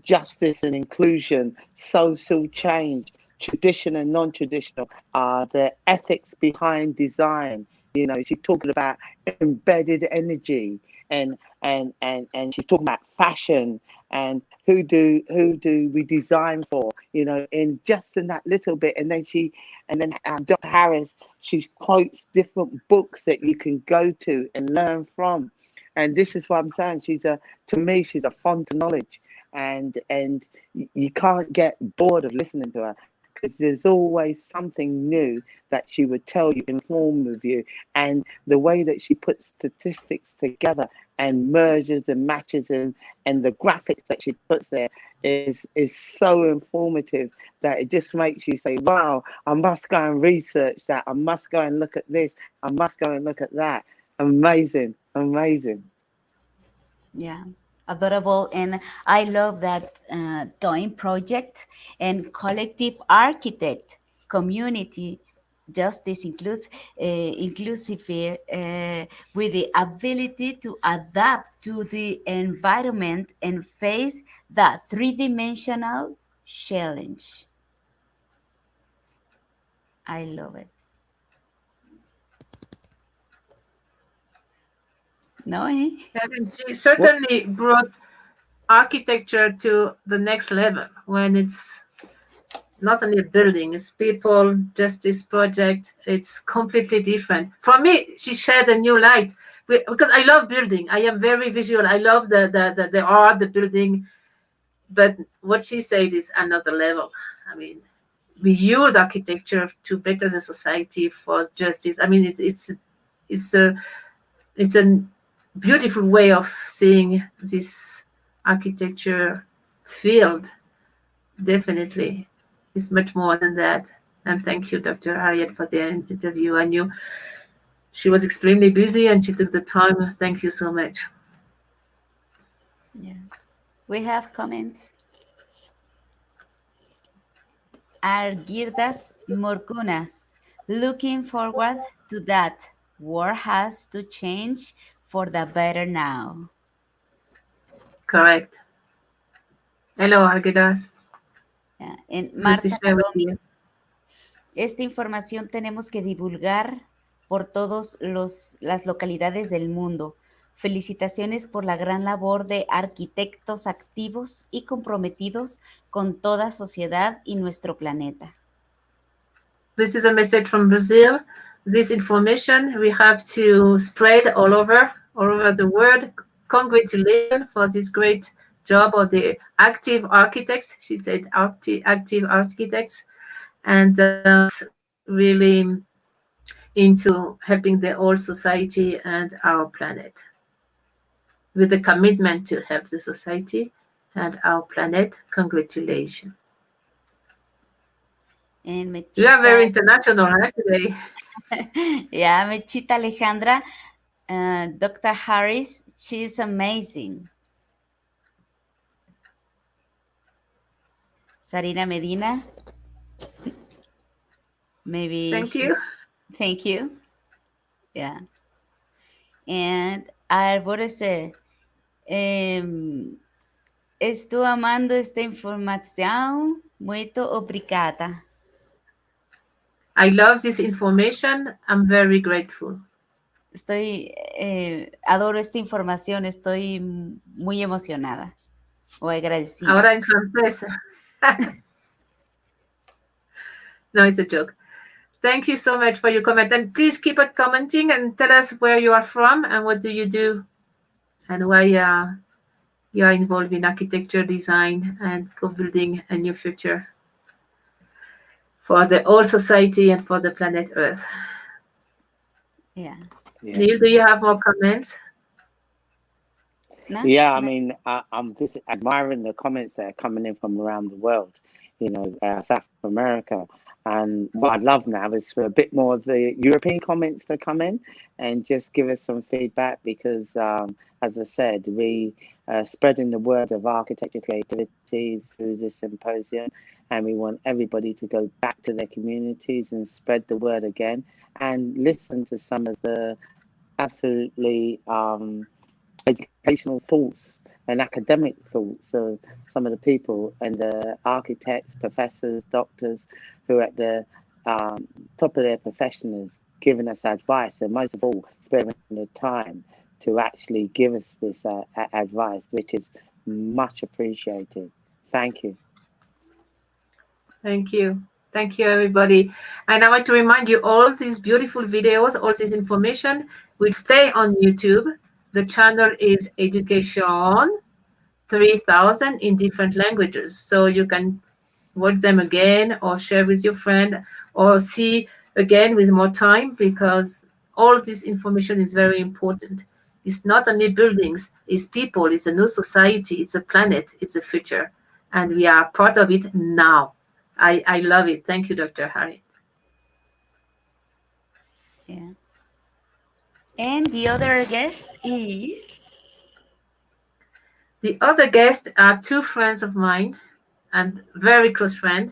justice and inclusion, social change, traditional and non-traditional, the ethics behind design. You know, she's talking about embedded energy, and she's talking about fashion and who do we design for? You know, in that little bit, and then Dr. Harris, she quotes different books that you can go to and learn from. And this is what I'm saying. To me, she's a font of knowledge, and you can't get bored of listening to her, because there's always something new that she would tell you, inform with you. And the way that she puts statistics together and merges and matches and the graphics that she puts there is so informative that it just makes you say, wow, I must go and research that. I must go and look at this. I must go and look at that. Amazing. Yeah, adorable. And I love that DOIN project and collective architect community justice inclusive with the ability to adapt to the environment and face the three-dimensional challenge. I love it. No, She certainly brought architecture to the next level when it's not only a building, it's people, justice project. It's completely different. For me, she shed a new light because I love building. I am very visual. I love the art, the building. But what she said is another level. I mean, we use architecture to better the society for justice. I mean, it's a beautiful way of seeing this architecture field. Definitely, it's much more than that. And thank you, Dr. Harriet, for the interview. I knew she was extremely busy and she took the time. Thank you so much. Yeah, we have comments. Argirdas Morgunas, looking forward to that. World has to change for the better now. Correct. Hello, Argirdas. En Marta Naomi, esta información tenemos que divulgar por todas las localidades del mundo. Felicitaciones por la gran labor de arquitectos activos y comprometidos con toda sociedad y nuestro planeta. This is a message from Brazil. This information we have to spread all over the world. Congratulations for this great job of the active architects. She said active architects, and really into helping the whole society and our planet with a commitment to help the society and our planet. Congratulations. And We are very Mechita, international today. yeah, Mechita Alejandra, Dr. Harris, she's amazing. Sarina Medina, maybe Thank she, you. thank you. Yeah. And Arborese, estou amando esta informação, muito obrigada. I love this information. I'm very grateful. Adoro esta información, estoy muy emocionada o agradecida. Ahora en francés. No, it's a joke. Thank you so much for your comment. And please keep on commenting and tell us where you are from and what do you do and why you are involved in architecture, design, and co-building a new future for the whole society and for the planet Earth. Yeah. Neil, do you have more comments? No? Yeah, I mean, I'm just admiring the comments that are coming in from around the world, South America. And what I'd love now is for a bit more of the European comments to come in and just give us some feedback because, as I said, we are spreading the word of architecture creativity through this symposium, and we want everybody to go back to their communities and spread the word again and listen to some of the absolutely educational thoughts and academic thoughts of some of the people and the architects, professors, doctors who are at the top of their profession is giving us advice, and most of all, sparing the time to actually give us this advice, which is much appreciated. Thank you. Thank you. Thank you, everybody. And I want to remind you all these beautiful videos, all this information will stay on YouTube. The channel is Educatiooon 3000 in different languages. So you can watch them again or share with your friend or see again with more time because all this information is very important. It's not only buildings, it's people, it's a new society, it's a planet, it's a future. And we are part of it now. I love it. Thank you, Dr. Harry. Yeah. And the other guest is? The other guests are two friends of mine and very close friend.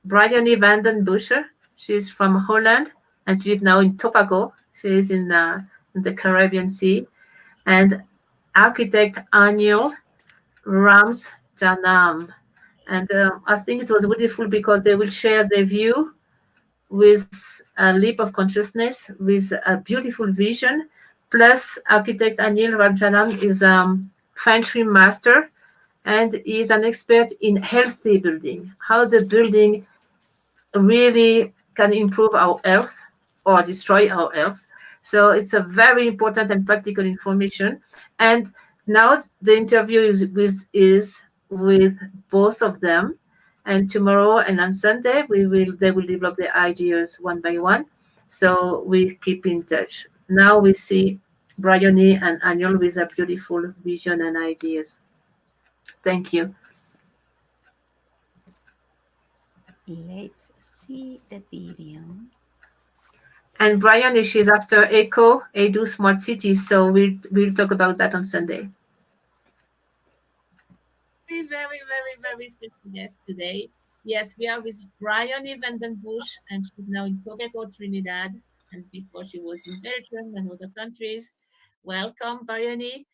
Bryony van den Buscher. She's from Holland and she lives now in Tobago. She is in the Caribbean Sea. And architect Anil Ramjanam. And I think it was beautiful because they will share their view with a leap of consciousness, with a beautiful vision. Plus, architect Anil Ramjanam is Feng Shui master and is an expert in healthy building, how the building really can improve our health or destroy our health. So it's a very important and practical information. And now the interview is with both of them. And tomorrow and on Sunday, they will develop their ideas one by one. So we keep in touch. Now we see Bryony and Anil with a beautiful vision and ideas. Thank you. Let's see the video. And Bryony, she's after Eco-Edu-Smart Cities. So we'll talk about that on Sunday. Very special guest today. Yes, we are with Bryony van den Busch, and she's now in Tobago, Trinidad, and before she was in Belgium and other countries. Welcome, Bryony.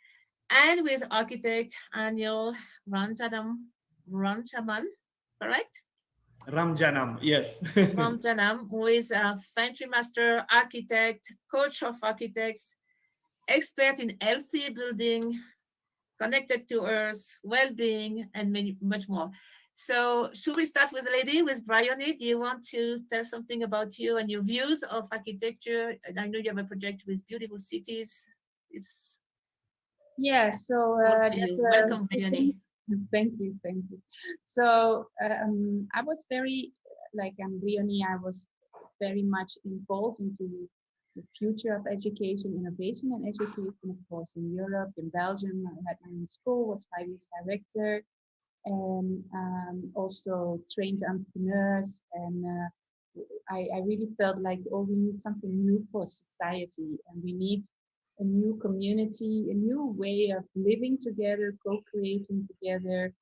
And with architect Anil Ramchaman, correct? Ramjanam, yes. Ramjanam, who is a Feng Shui master, architect, coach of architects, expert in healthy building, connected to Earth, well-being, and much more. So should we start with the lady, with Bryony? Do you want to tell something about you and your views of architecture? And I know you have a project with beautiful cities. Yeah, so welcome, Bryony. Thank you, thank you. So I was very, like Leonie, I was very much involved into the future of education, innovation and education, of course, in Europe, in Belgium. I had my own school, was 5 years director, and also trained entrepreneurs. And I really felt like, oh, we need something new for society, and we need a new community, a new way of living together, co-creating together,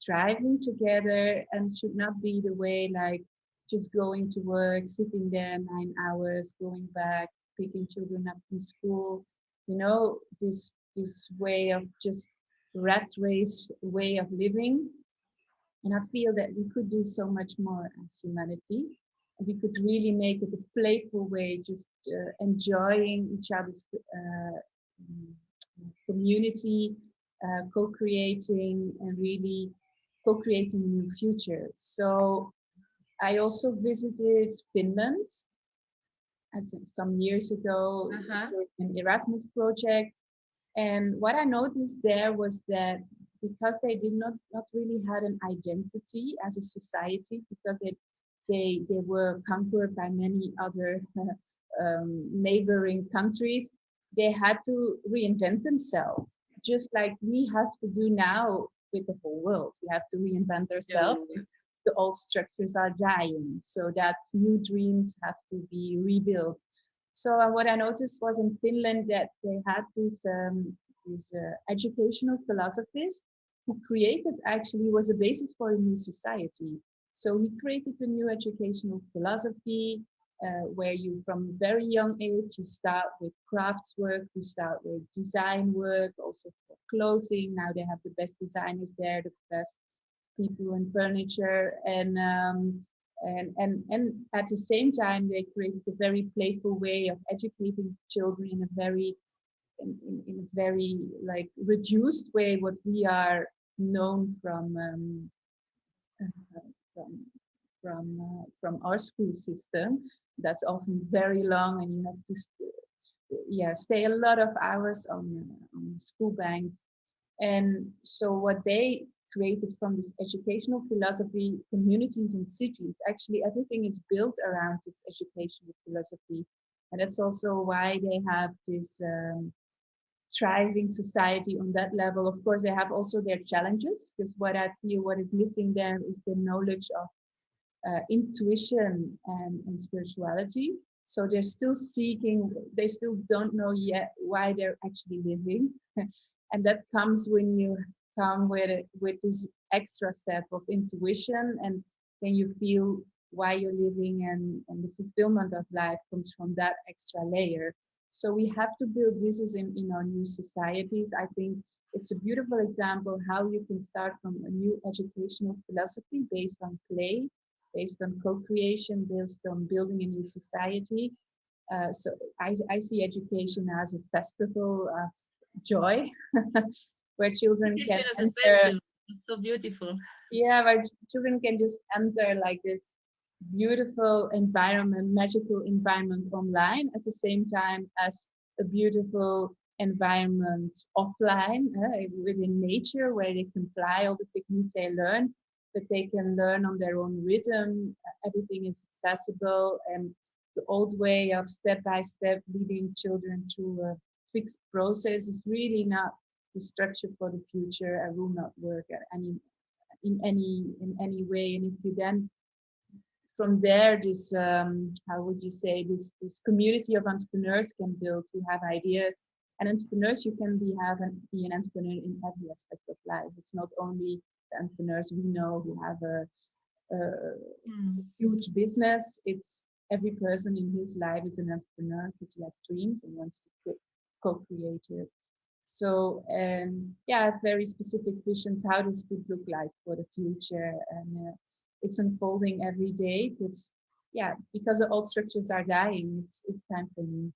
thriving together, and should not be the way like just going to work, sitting there 9 hours, going back, picking children up from school. You know, this way of just rat race way of living. And I feel that we could do so much more as humanity. We could really make it a playful way, just enjoying each other's community, co-creating, and really co-creating a new future. So I also visited Finland some years ago for an Erasmus project. And what I noticed there was that because they did not really had an identity as a society, because they were conquered by many other neighboring countries, they had to reinvent themselves, just like we have to do now with the whole world. We have to reinvent ourselves. Yeah. The old structures are dying, so that's new dreams have to be rebuilt. So what I noticed was in Finland that they had these educational philosophies who created, actually was a basis for a new society. So he created a new educational philosophy where you, from very young age, you start with crafts work, you start with design work, also for clothing. Now they have the best designers there, the best people in furniture, and at the same time they created a very playful way of educating children in a very like reduced way, what we are known from from our school system. That's often very long, and you have to stay a lot of hours on school banks. And so what they created from this educational philosophy, communities and cities, actually everything is built around this educational philosophy. And that's also why they have this thriving society on that level. Of course, they have also their challenges, because what I feel what is missing there is the knowledge of intuition and spirituality. So they're still seeking, they still don't know yet why they're actually living. And that comes when you come with this extra step of intuition, and then you feel why you're living, and the fulfillment of life comes from that extra layer. So we have to build this in our new societies. I think it's a beautiful example how you can start from a new educational philosophy based on play, based on co-creation, based on building a new society. So I see education as a festival of joy, where children can Education as a enter. festival. It's so beautiful. Yeah, where children can just enter like this beautiful environment, magical environment online, at the same time as a beautiful environment offline, within nature, where they can apply all the techniques they learned, but they can learn on their own rhythm. Everything is accessible, and the old way of step by step leading children to a fixed process is really not the structure for the future. and will not work in any way. And if you then from there, this how would you say, this community of entrepreneurs can build, who have ideas. And entrepreneurs, you can be an entrepreneur in every aspect of life. It's not only the entrepreneurs we know who have a huge business. It's every person in his life is an entrepreneur because he has dreams and wants to co-create it. So I have very specific visions how this could look like for the future, and it's unfolding every day, because the old structures are dying. It's time for me.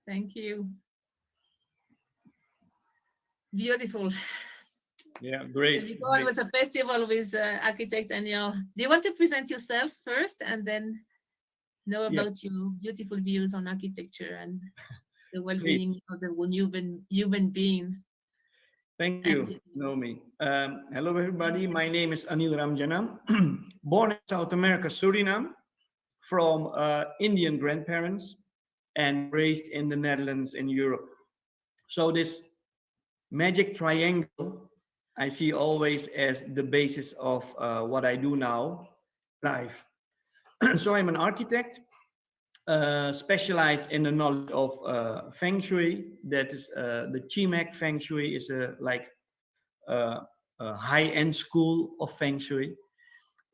Thank you. Beautiful. Yeah, great. You go on with a festival with architect, and do you want to present yourself first and then know about your beautiful views on architecture and the well-being of the human being? Thank you, Naomi. Hello, everybody. My name is Anil Ramjanam, born in South America, Suriname, from Indian grandparents and raised in the Netherlands in Europe. So this magic triangle I see always as the basis of what I do now, life. So I'm an architect, specialized in the knowledge of Feng Shui. That is the Chimek Feng Shui is uh, a high-end school of Feng Shui.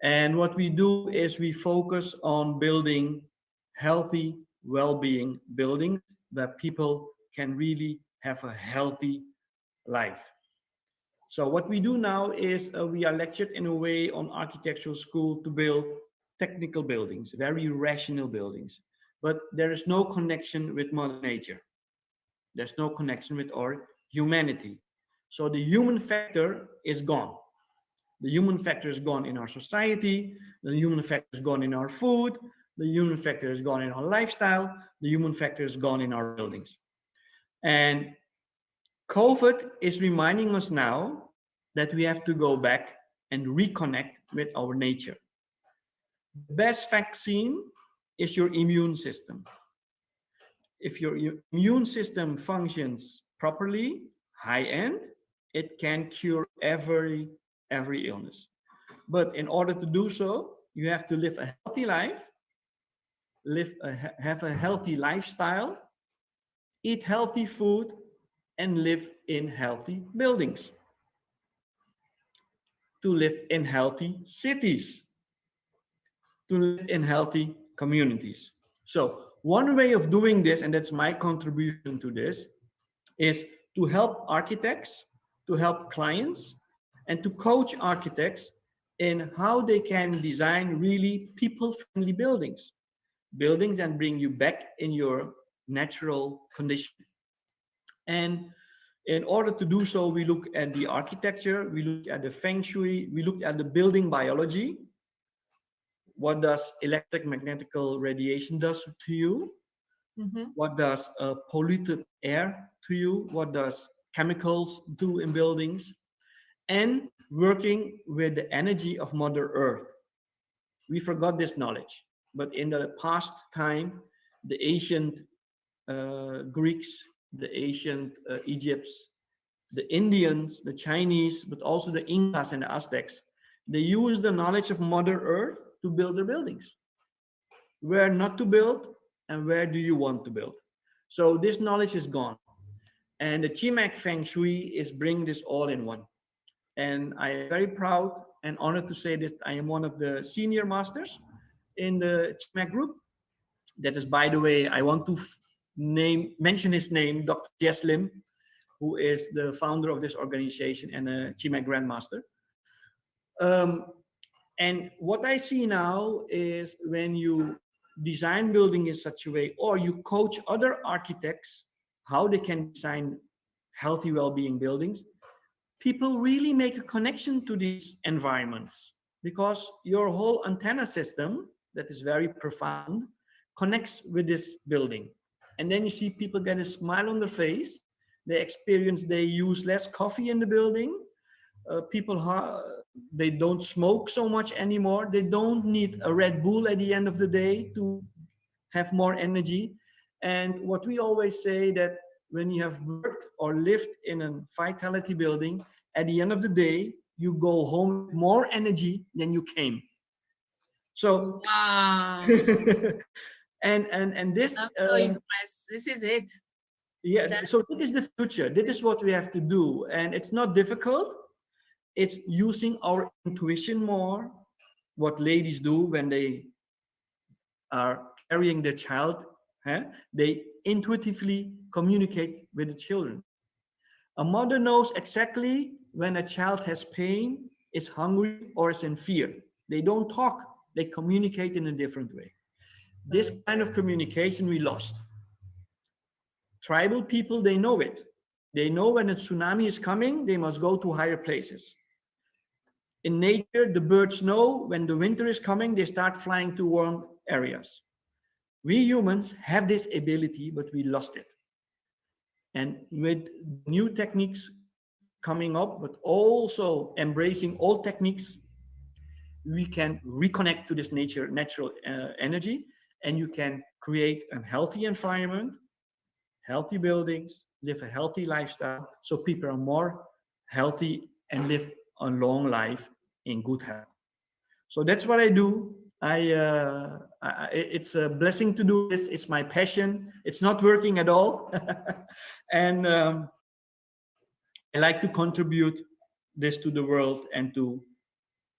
And what we do is we focus on building healthy, well-being buildings where people can really have a healthy life. So what we do now is we are lectured in a way on architectural school to build technical buildings, very rational buildings. But there is no connection with Mother Nature. There's no connection with our humanity. So the human factor is gone. The human factor is gone in our society. The human factor is gone in our food. The human factor is gone in our lifestyle. The human factor is gone in our buildings. And COVID is reminding us now that we have to go back and reconnect with our nature. The best vaccine is your immune system. If your immune system functions properly, high end, it can cure every illness. But in order to do so, you have to live a healthy life, have a healthy lifestyle, eat healthy food, and live in healthy buildings. To live in healthy cities, to live in healthy communities. So one way of doing this, and that's my contribution to this, is to help architects, to help clients, and to coach architects in how they can design really people-friendly buildings. Buildings that bring you back in your natural condition. And in order to do so, we look at the architecture, we look at the Feng Shui, we look at the building biology. What does electromagnetical radiation does to you? What does polluted air to you? What does chemicals do in buildings? And working with the energy of Mother Earth. We forgot this knowledge, but in the past time, the ancient Greeks, the ancient Egypts, the Indians, the Chinese, but also the Incas and the Aztecs, they used the knowledge of Mother Earth to build their buildings. Where not to build and where do you want to build? So this knowledge is gone. And the Chimek Feng Shui is bringing this all in one. And I am very proud and honored to say that I am one of the senior masters in the Chimek group. That is, by the way, I want to mention his name, Dr. Jess Lim, who is the founder of this organization and a Chimek Grandmaster. And what I see now is when you design building in such a way, or you coach other architects how they can design healthy well-being buildings, people really make a connection to these environments because your whole antenna system that is very profound connects with this building. And then you see people get a smile on their face. They use less coffee in the building. They don't smoke so much anymore. They don't need a Red Bull at the end of the day to have more energy. And what we always say that when you have worked or lived in a vitality building, at the end of the day, you go home with more energy than you came. So, wow. and this. I'm so impressed. This is it. Yeah. So this is the future. This is what we have to do, and it's not difficult. It's using our intuition more. What ladies do when they are carrying their child, they intuitively communicate with the children. A mother knows exactly when a child has pain, is hungry, or is in fear. They don't talk, they communicate in a different way. This kind of communication we lost. Tribal people, they know it. They know when a tsunami is coming, they must go to higher places. In nature, the birds know when the winter is coming, they start flying to warm areas. We humans have this ability, but we lost it. And with new techniques coming up, but also embracing all techniques, we can reconnect to this natural energy, and you can create a healthy environment, healthy buildings, live a healthy lifestyle, so people are more healthy and live a long life in good health. So that's what I do. It's a blessing to do this. It's my passion. It's not working at all. And I like to contribute this to the world and to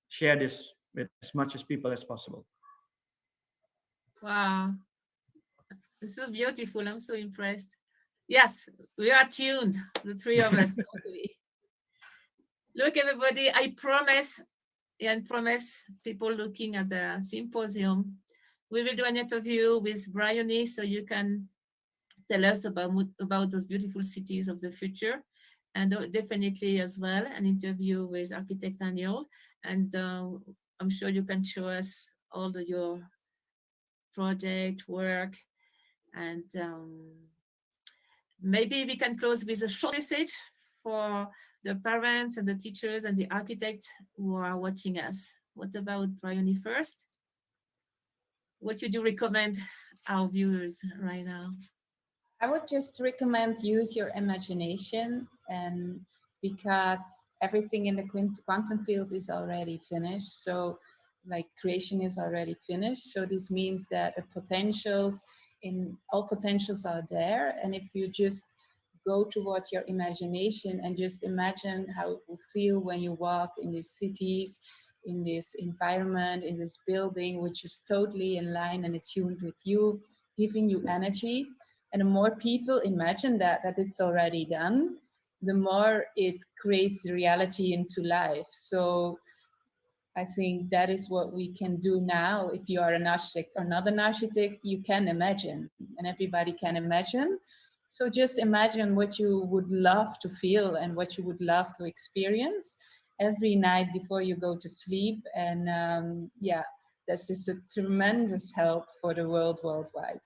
share this with as much as people as possible. Wow, it's so beautiful. I'm so impressed. Yes, we are tuned, the three of us, totally. Look, everybody, I promise, and promise people looking at the symposium, we will do an interview with Bryony, so you can tell us about those beautiful cities of the future. And definitely as well, an interview with architect Daniel. And I'm sure you can show us all your project work. And maybe we can close with a short message for the parents and the teachers and the architects who are watching us. What about Bryony first? What would you recommend our viewers right now? I would just recommend use your imagination, and because everything in the quantum field is already finished. So like creation is already finished. So this means that the potentials in all potentials are there. And if you just go towards your imagination and just imagine how it will feel when you walk in these cities, in this environment, in this building, which is totally in line and attuned with you, giving you energy. And the more people imagine that it's already done, the more it creates the reality into life. So I think that is what we can do now. If you are an architect or not an architect, you can imagine, and everybody can imagine. So just imagine what you would love to feel and what you would love to experience every night before you go to sleep. And yeah, this is a tremendous help for the world worldwide.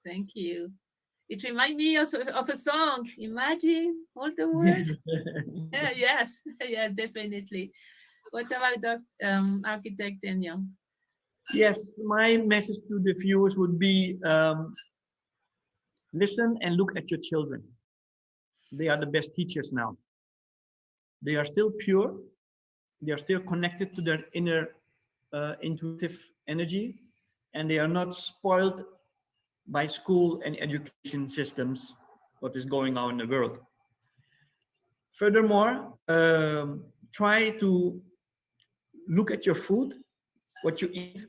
Thank you. It reminds me also of a song. Imagine all the words. Yes, yes, definitely. What about the architect Daniel? Yes, my message to the viewers would be listen and look at your children. They are the best teachers now. They are still pure. They are still connected to their inner intuitive energy, and they are not spoiled by school and education systems, what is going on in the world. Furthermore, try to look at your food, what you eat.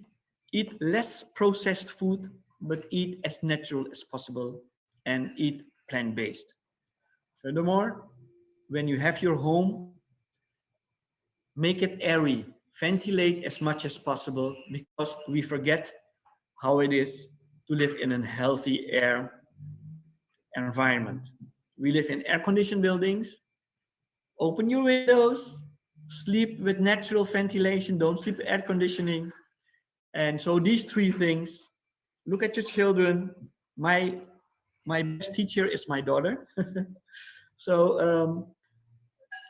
Eat less processed food, but eat as natural as possible and eat plant-based. Furthermore, when you have your home, make it airy, ventilate as much as possible, because we forget how it is to live in a healthy air environment. We live in air-conditioned buildings. Open your windows, sleep with natural ventilation, don't sleep with air conditioning. And so these three things, look at your children. My best teacher is my daughter. So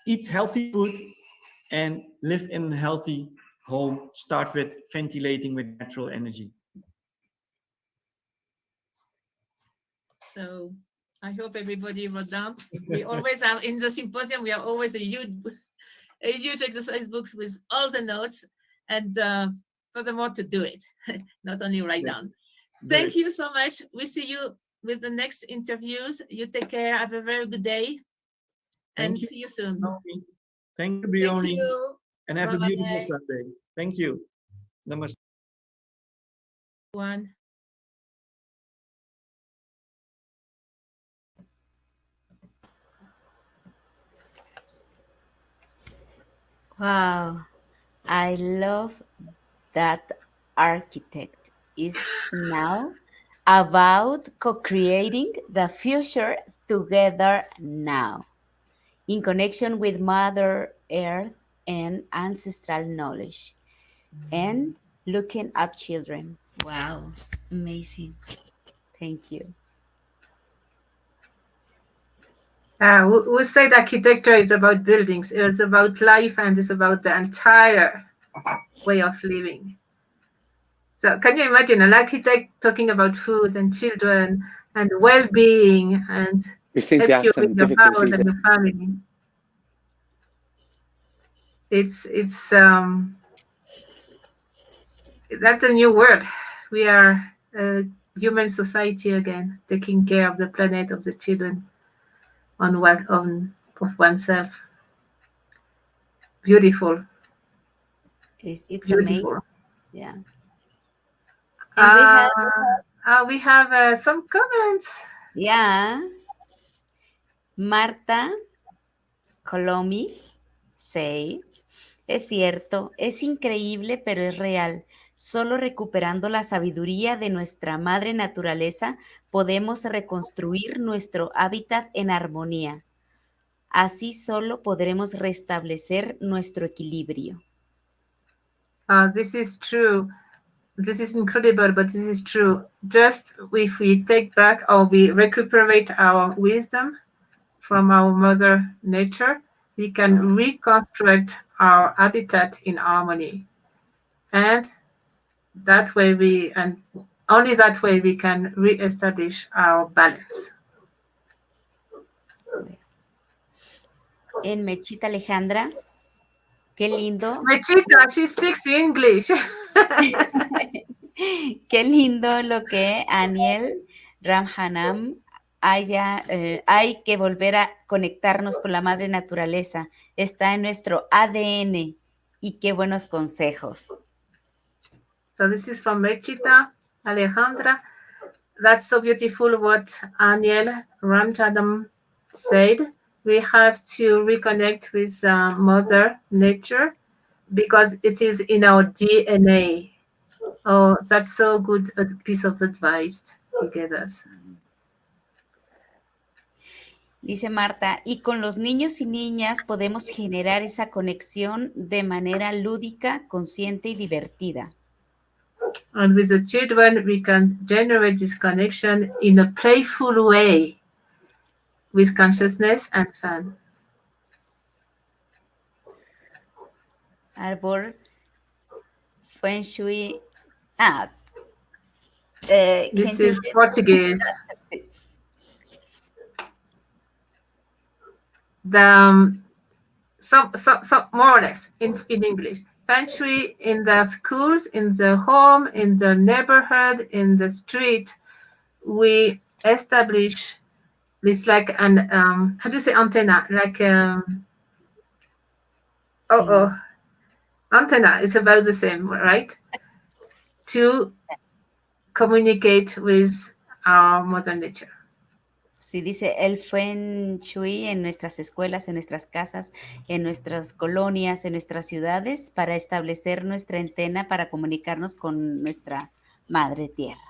eat healthy food and live in a healthy home. Start with ventilating with natural energy. So I hope everybody wrote down. We always have in the symposium, we have always a huge exercise books with all the notes, and furthermore to do it, not only write down. Thank you so much. We see you with the next interviews. You take care. Have a very good day. And see you soon. Thank you, Bjorn. Thank you. And have a beautiful Sunday. Thank you. Namaste. One. Wow, I love that architect is now about co-creating the future together now, in connection with Mother Earth and ancestral knowledge, and looking at children. Wow, amazing. Thank you. We said architecture is about buildings. It's about life, and it's about the entire way of living. So can you imagine an architect talking about food and children and well-being and We seem to help have you with some your house difficulties. and your family? It's that's a new word. We are a human society again, taking care of the planet, of the children, of oneself. Beautiful. It's amazing. Beautiful. Yeah. And we have some comments. Yeah. Marta Colomi say, es cierto, es increíble, pero es real. Solo recuperando la sabiduría de nuestra madre naturaleza podemos reconstruir nuestro hábitat en armonía. Así solo podremos restablecer nuestro equilibrio. This is true. This is incredible, but this is true. Just if we take back or we recuperate our wisdom from our mother nature, we can reconstruct our habitat in harmony. And that way only that way we can re-establish our balance. En Mechita Alejandra, qué lindo. Mechita, she speaks English. Qué lindo lo que Aniel Ramhanam hay que volver a conectarnos con la madre naturaleza. Está en nuestro ADN y qué buenos consejos. So this is from Mechita Alejandra. That's so beautiful what Aniel Ramhanam said. We have to reconnect with Mother Nature because it is in our DNA. Oh, that's so good a piece of advice he gave us. Dice Marta, y con los niños y niñas podemos generar esa conexión de manera lúdica, consciente y divertida. And with the children, we can generate this connection in a playful way with consciousness and fun. Arbor Feng Shui. This is Portuguese. Some more or less in English. Feng Shui in the schools, in the home, in the neighborhood, in the street. We establish this like an how do you say antenna? Like antenna is about the same, right? To communicate with our Mother Nature. Sí, dice el Feng Shui en nuestras escuelas, en nuestras casas, en nuestras colonias, en nuestras ciudades, para establecer nuestra antena para comunicarnos con nuestra madre tierra.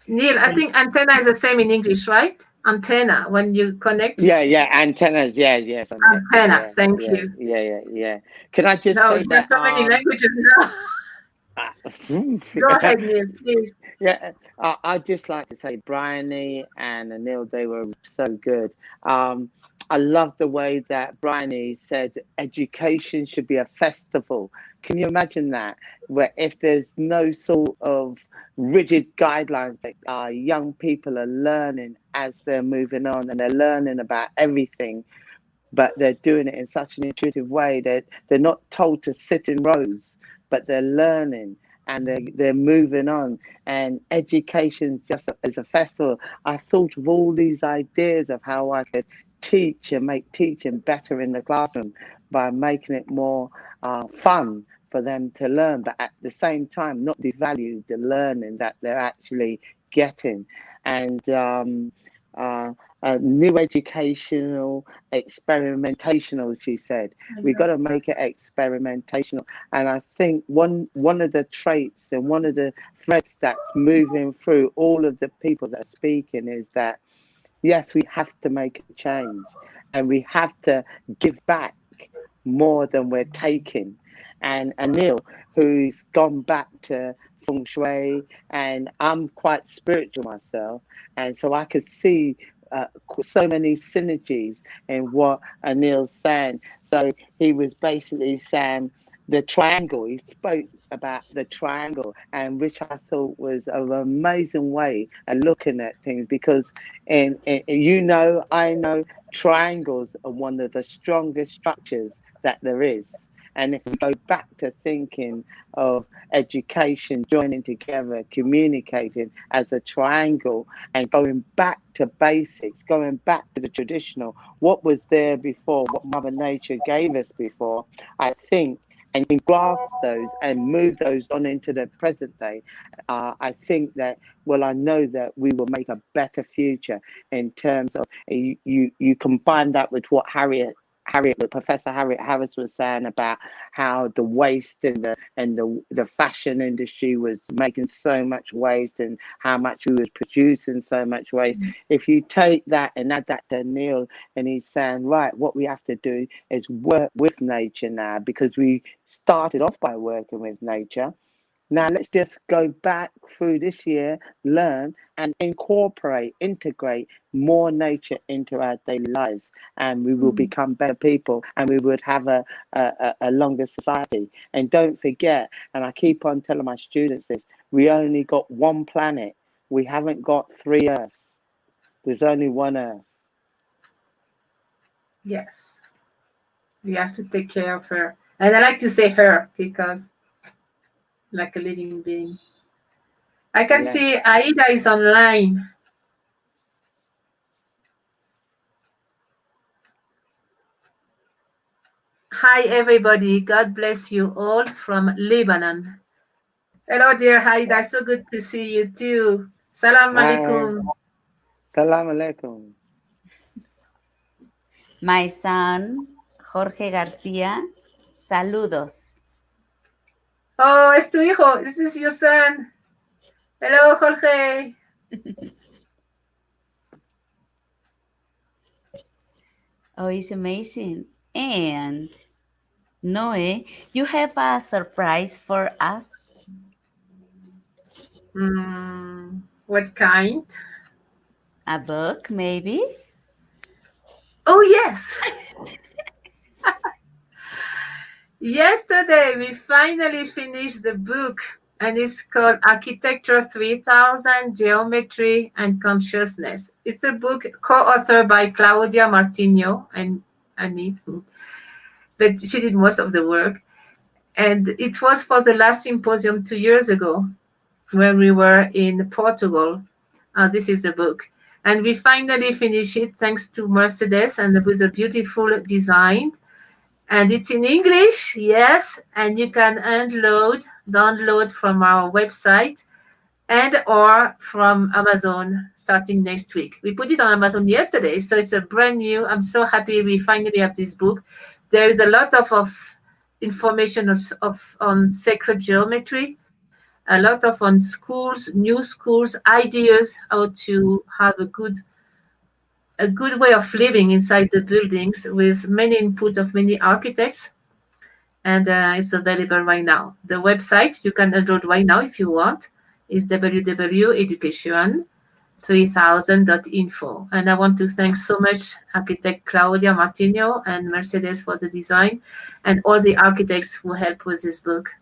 Neil, I think antenna is the same in English, right? Antenna, when you connect. Yeah, antennas. Yes. Antenna. Thank you. Yeah. Can I just say that? So many languages now. Go ahead, Neil, please. Yeah, I'd just like to say Bryony and Anil, they were so good. I love the way that Bryony said education should be a festival. Can you imagine that? Where if there's no sort of rigid guidelines that young people are learning as they're moving on, and they're learning about everything, but they're doing it in such an intuitive way that they're not told to sit in rows, but they're learning and they're moving on. And education just as a festival. I thought of all these ideas of how I could teach and make teaching better in the classroom by making it more fun for them to learn, but at the same time not devalue the learning that they're actually getting. And new educational, experimentational, she said. We got to make it experimentational. And I think one of the traits and one of the threads that's moving through all of the people that are speaking is that, yes, we have to make a change and we have to give back more than we're taking. And Anil, who's gone back to feng shui, and I'm quite spiritual myself, and so I could see so many synergies in what Anil's saying. So he was basically saying the triangle. He spoke about the triangle, and which I thought was an amazing way of looking at things, because I know triangles are one of the strongest structures that there is. And if we go back to thinking of education joining together, communicating as a triangle, and going back to basics, going back to the traditional, what was there before, what Mother Nature gave us before, I think, and you grasp those and move those on into the present day, I think that, well, I know that we will make a better future in terms of, you combine that with what Professor Harriet Harris was saying about how the waste and the fashion industry was making so much waste, and how much we was producing so much waste. If you take that and add that to Neil, and he's saying, right, what we have to do is work with nature now, because we started off by working with nature. Now let's just go back through this year, learn and integrate more nature into our daily lives, and we will become better people, and we would have a longer society. And don't forget, and I keep on telling my students this, we only got one planet. We haven't got 3 Earths. There's only one Earth. Yes. We have to take care of her. And I like to say her because like a living being. I can see Aida is online. Hi, everybody. God bless you all from Lebanon. Hello, dear Aida. So good to see you too. Salam alaikum. Salam alaikum. My son, Jorge Garcia, saludos. Oh, es tu hijo. This is your son. Hello, Jorge. Oh, it's amazing. And Noe, you have a surprise for us? What kind? A book, maybe? Oh, yes. Yesterday, we finally finished the book, and it's called Architecture 3000, Geometry and Consciousness. It's a book co-authored by Claudia Martino and me, but she did most of the work. And it was for the last symposium 2 years ago when we were in Portugal. This is the book. And we finally finished it thanks to Mercedes, and it was a beautiful design. And it's in English, yes, and you can download from our website and or from Amazon starting next week. We put it on Amazon yesterday, so it's a brand new. I'm so happy we finally have this book. There is a lot of information on sacred geometry, a lot on schools, new schools, ideas, how to have a good way of living inside the buildings with many input of many architects. And it's available right now. The website you can download right now if you want is www.educatiooon3000.info. And I want to thank so much architect Claudia Martino and Mercedes for the design, and all the architects who helped with this book.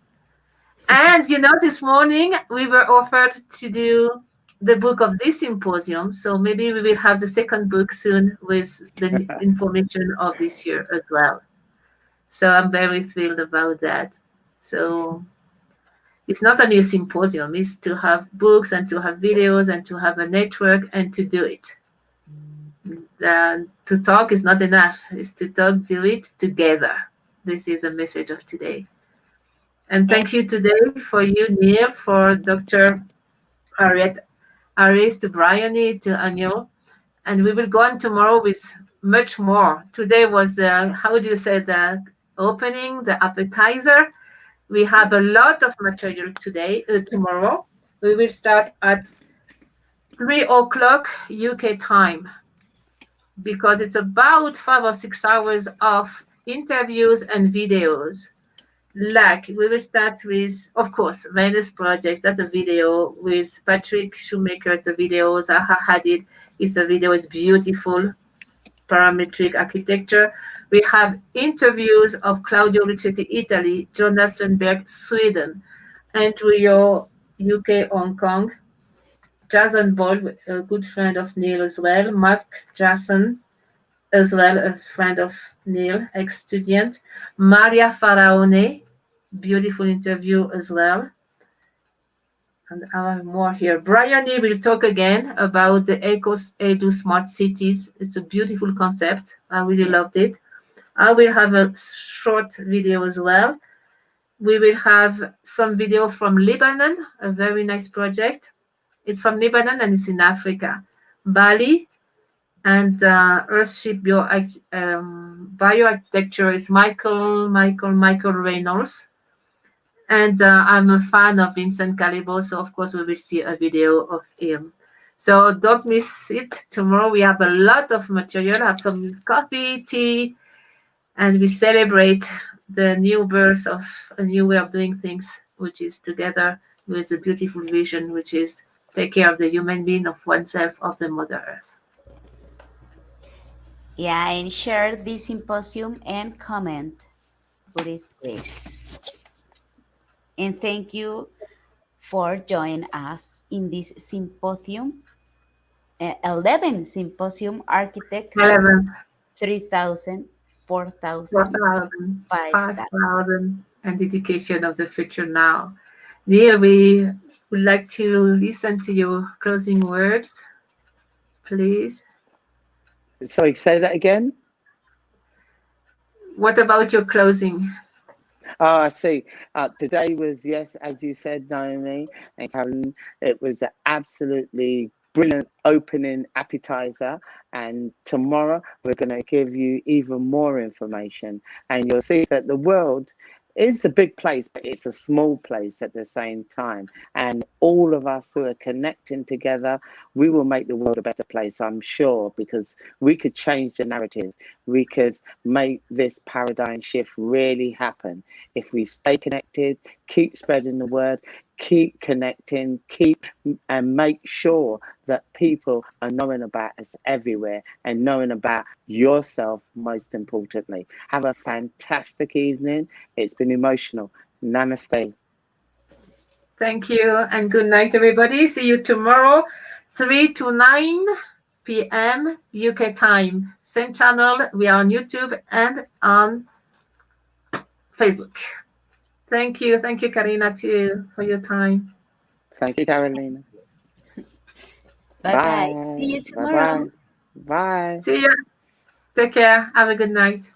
And this morning we were offered to do the book of this symposium, so maybe we will have the second book soon with the information of this year as well. So I'm very thrilled about that. So it's not only a symposium, it's to have books and to have videos and to have a network and to do it. To talk is not enough. It's to talk, do it together. This is a message of today. And thank you today for you, Neil, for Dr. Harriet Harris, to Bryony, to Anil. And we will go on tomorrow with much more. Today was the opening, the appetizer. We have a lot of material tomorrow. We will start at 3 o'clock UK time, because it's about 5 or 6 hours of interviews and videos. Like, we will start with, of course, Venus Projects. That's a video with Patrick Shoemaker. The video Zaha Hadid. It's a video. It's beautiful. Parametric Architecture. We have interviews of Claudio Lucchesi, Italy, Jonas Lundberg, Sweden, Andrew Yo, UK, Hong Kong, Jason Boyle, a good friend of Neil as well, Mark Jason, as well, a friend of Neil, ex-student, Maria Faraone, beautiful interview as well. And I have more here. Brian will talk again about the Eco-Edu-Smart Cities. It's a beautiful concept. I really loved it. I will have a short video as well. We will have some video from Lebanon, a very nice project. It's from Lebanon and it's in Africa. Bali and Earthship Bioarchitecture is Michael Reynolds. And I'm a fan of Vincent Calibo, so of course we will see a video of him. So don't miss it. Tomorrow we have a lot of material, have some coffee, tea, and we celebrate the new birth of a new way of doing things, which is together with a beautiful vision, which is take care of the human being, of oneself, of the Mother Earth. Yeah, and share this symposium and comment, please. And thank you for joining us in this symposium, 11 Symposium Architect 3,000, 4,000, 5,000, and Education of the Future Now. Neil, we would like to listen to your closing words, please. Sorry, say that again. What about your closing? Oh, I see. Today was, yes, as you said, Naomi and Karen, it was an absolutely brilliant opening appetizer. And tomorrow we're going to give you even more information. And you'll see that the world is a big place, but it's a small place at the same time. And all of us who are connecting together, we will make the world a better place, I'm sure, because we could change the narrative. We could make this paradigm shift really happen if we stay connected, keep spreading the word, keep connecting, and make sure that people are knowing about us everywhere and knowing about yourself, most importantly. Have a fantastic evening. It's been emotional. Namaste. Thank you and good night, everybody. See you tomorrow, 3 to 9 p.m. UK time. Same channel. We are on YouTube and on Facebook. Thank you. Thank you, Karina, too, for your time. Thank you, Carolina. Bye-bye. See you tomorrow. Bye-bye. Bye. See you. Take care. Have a good night.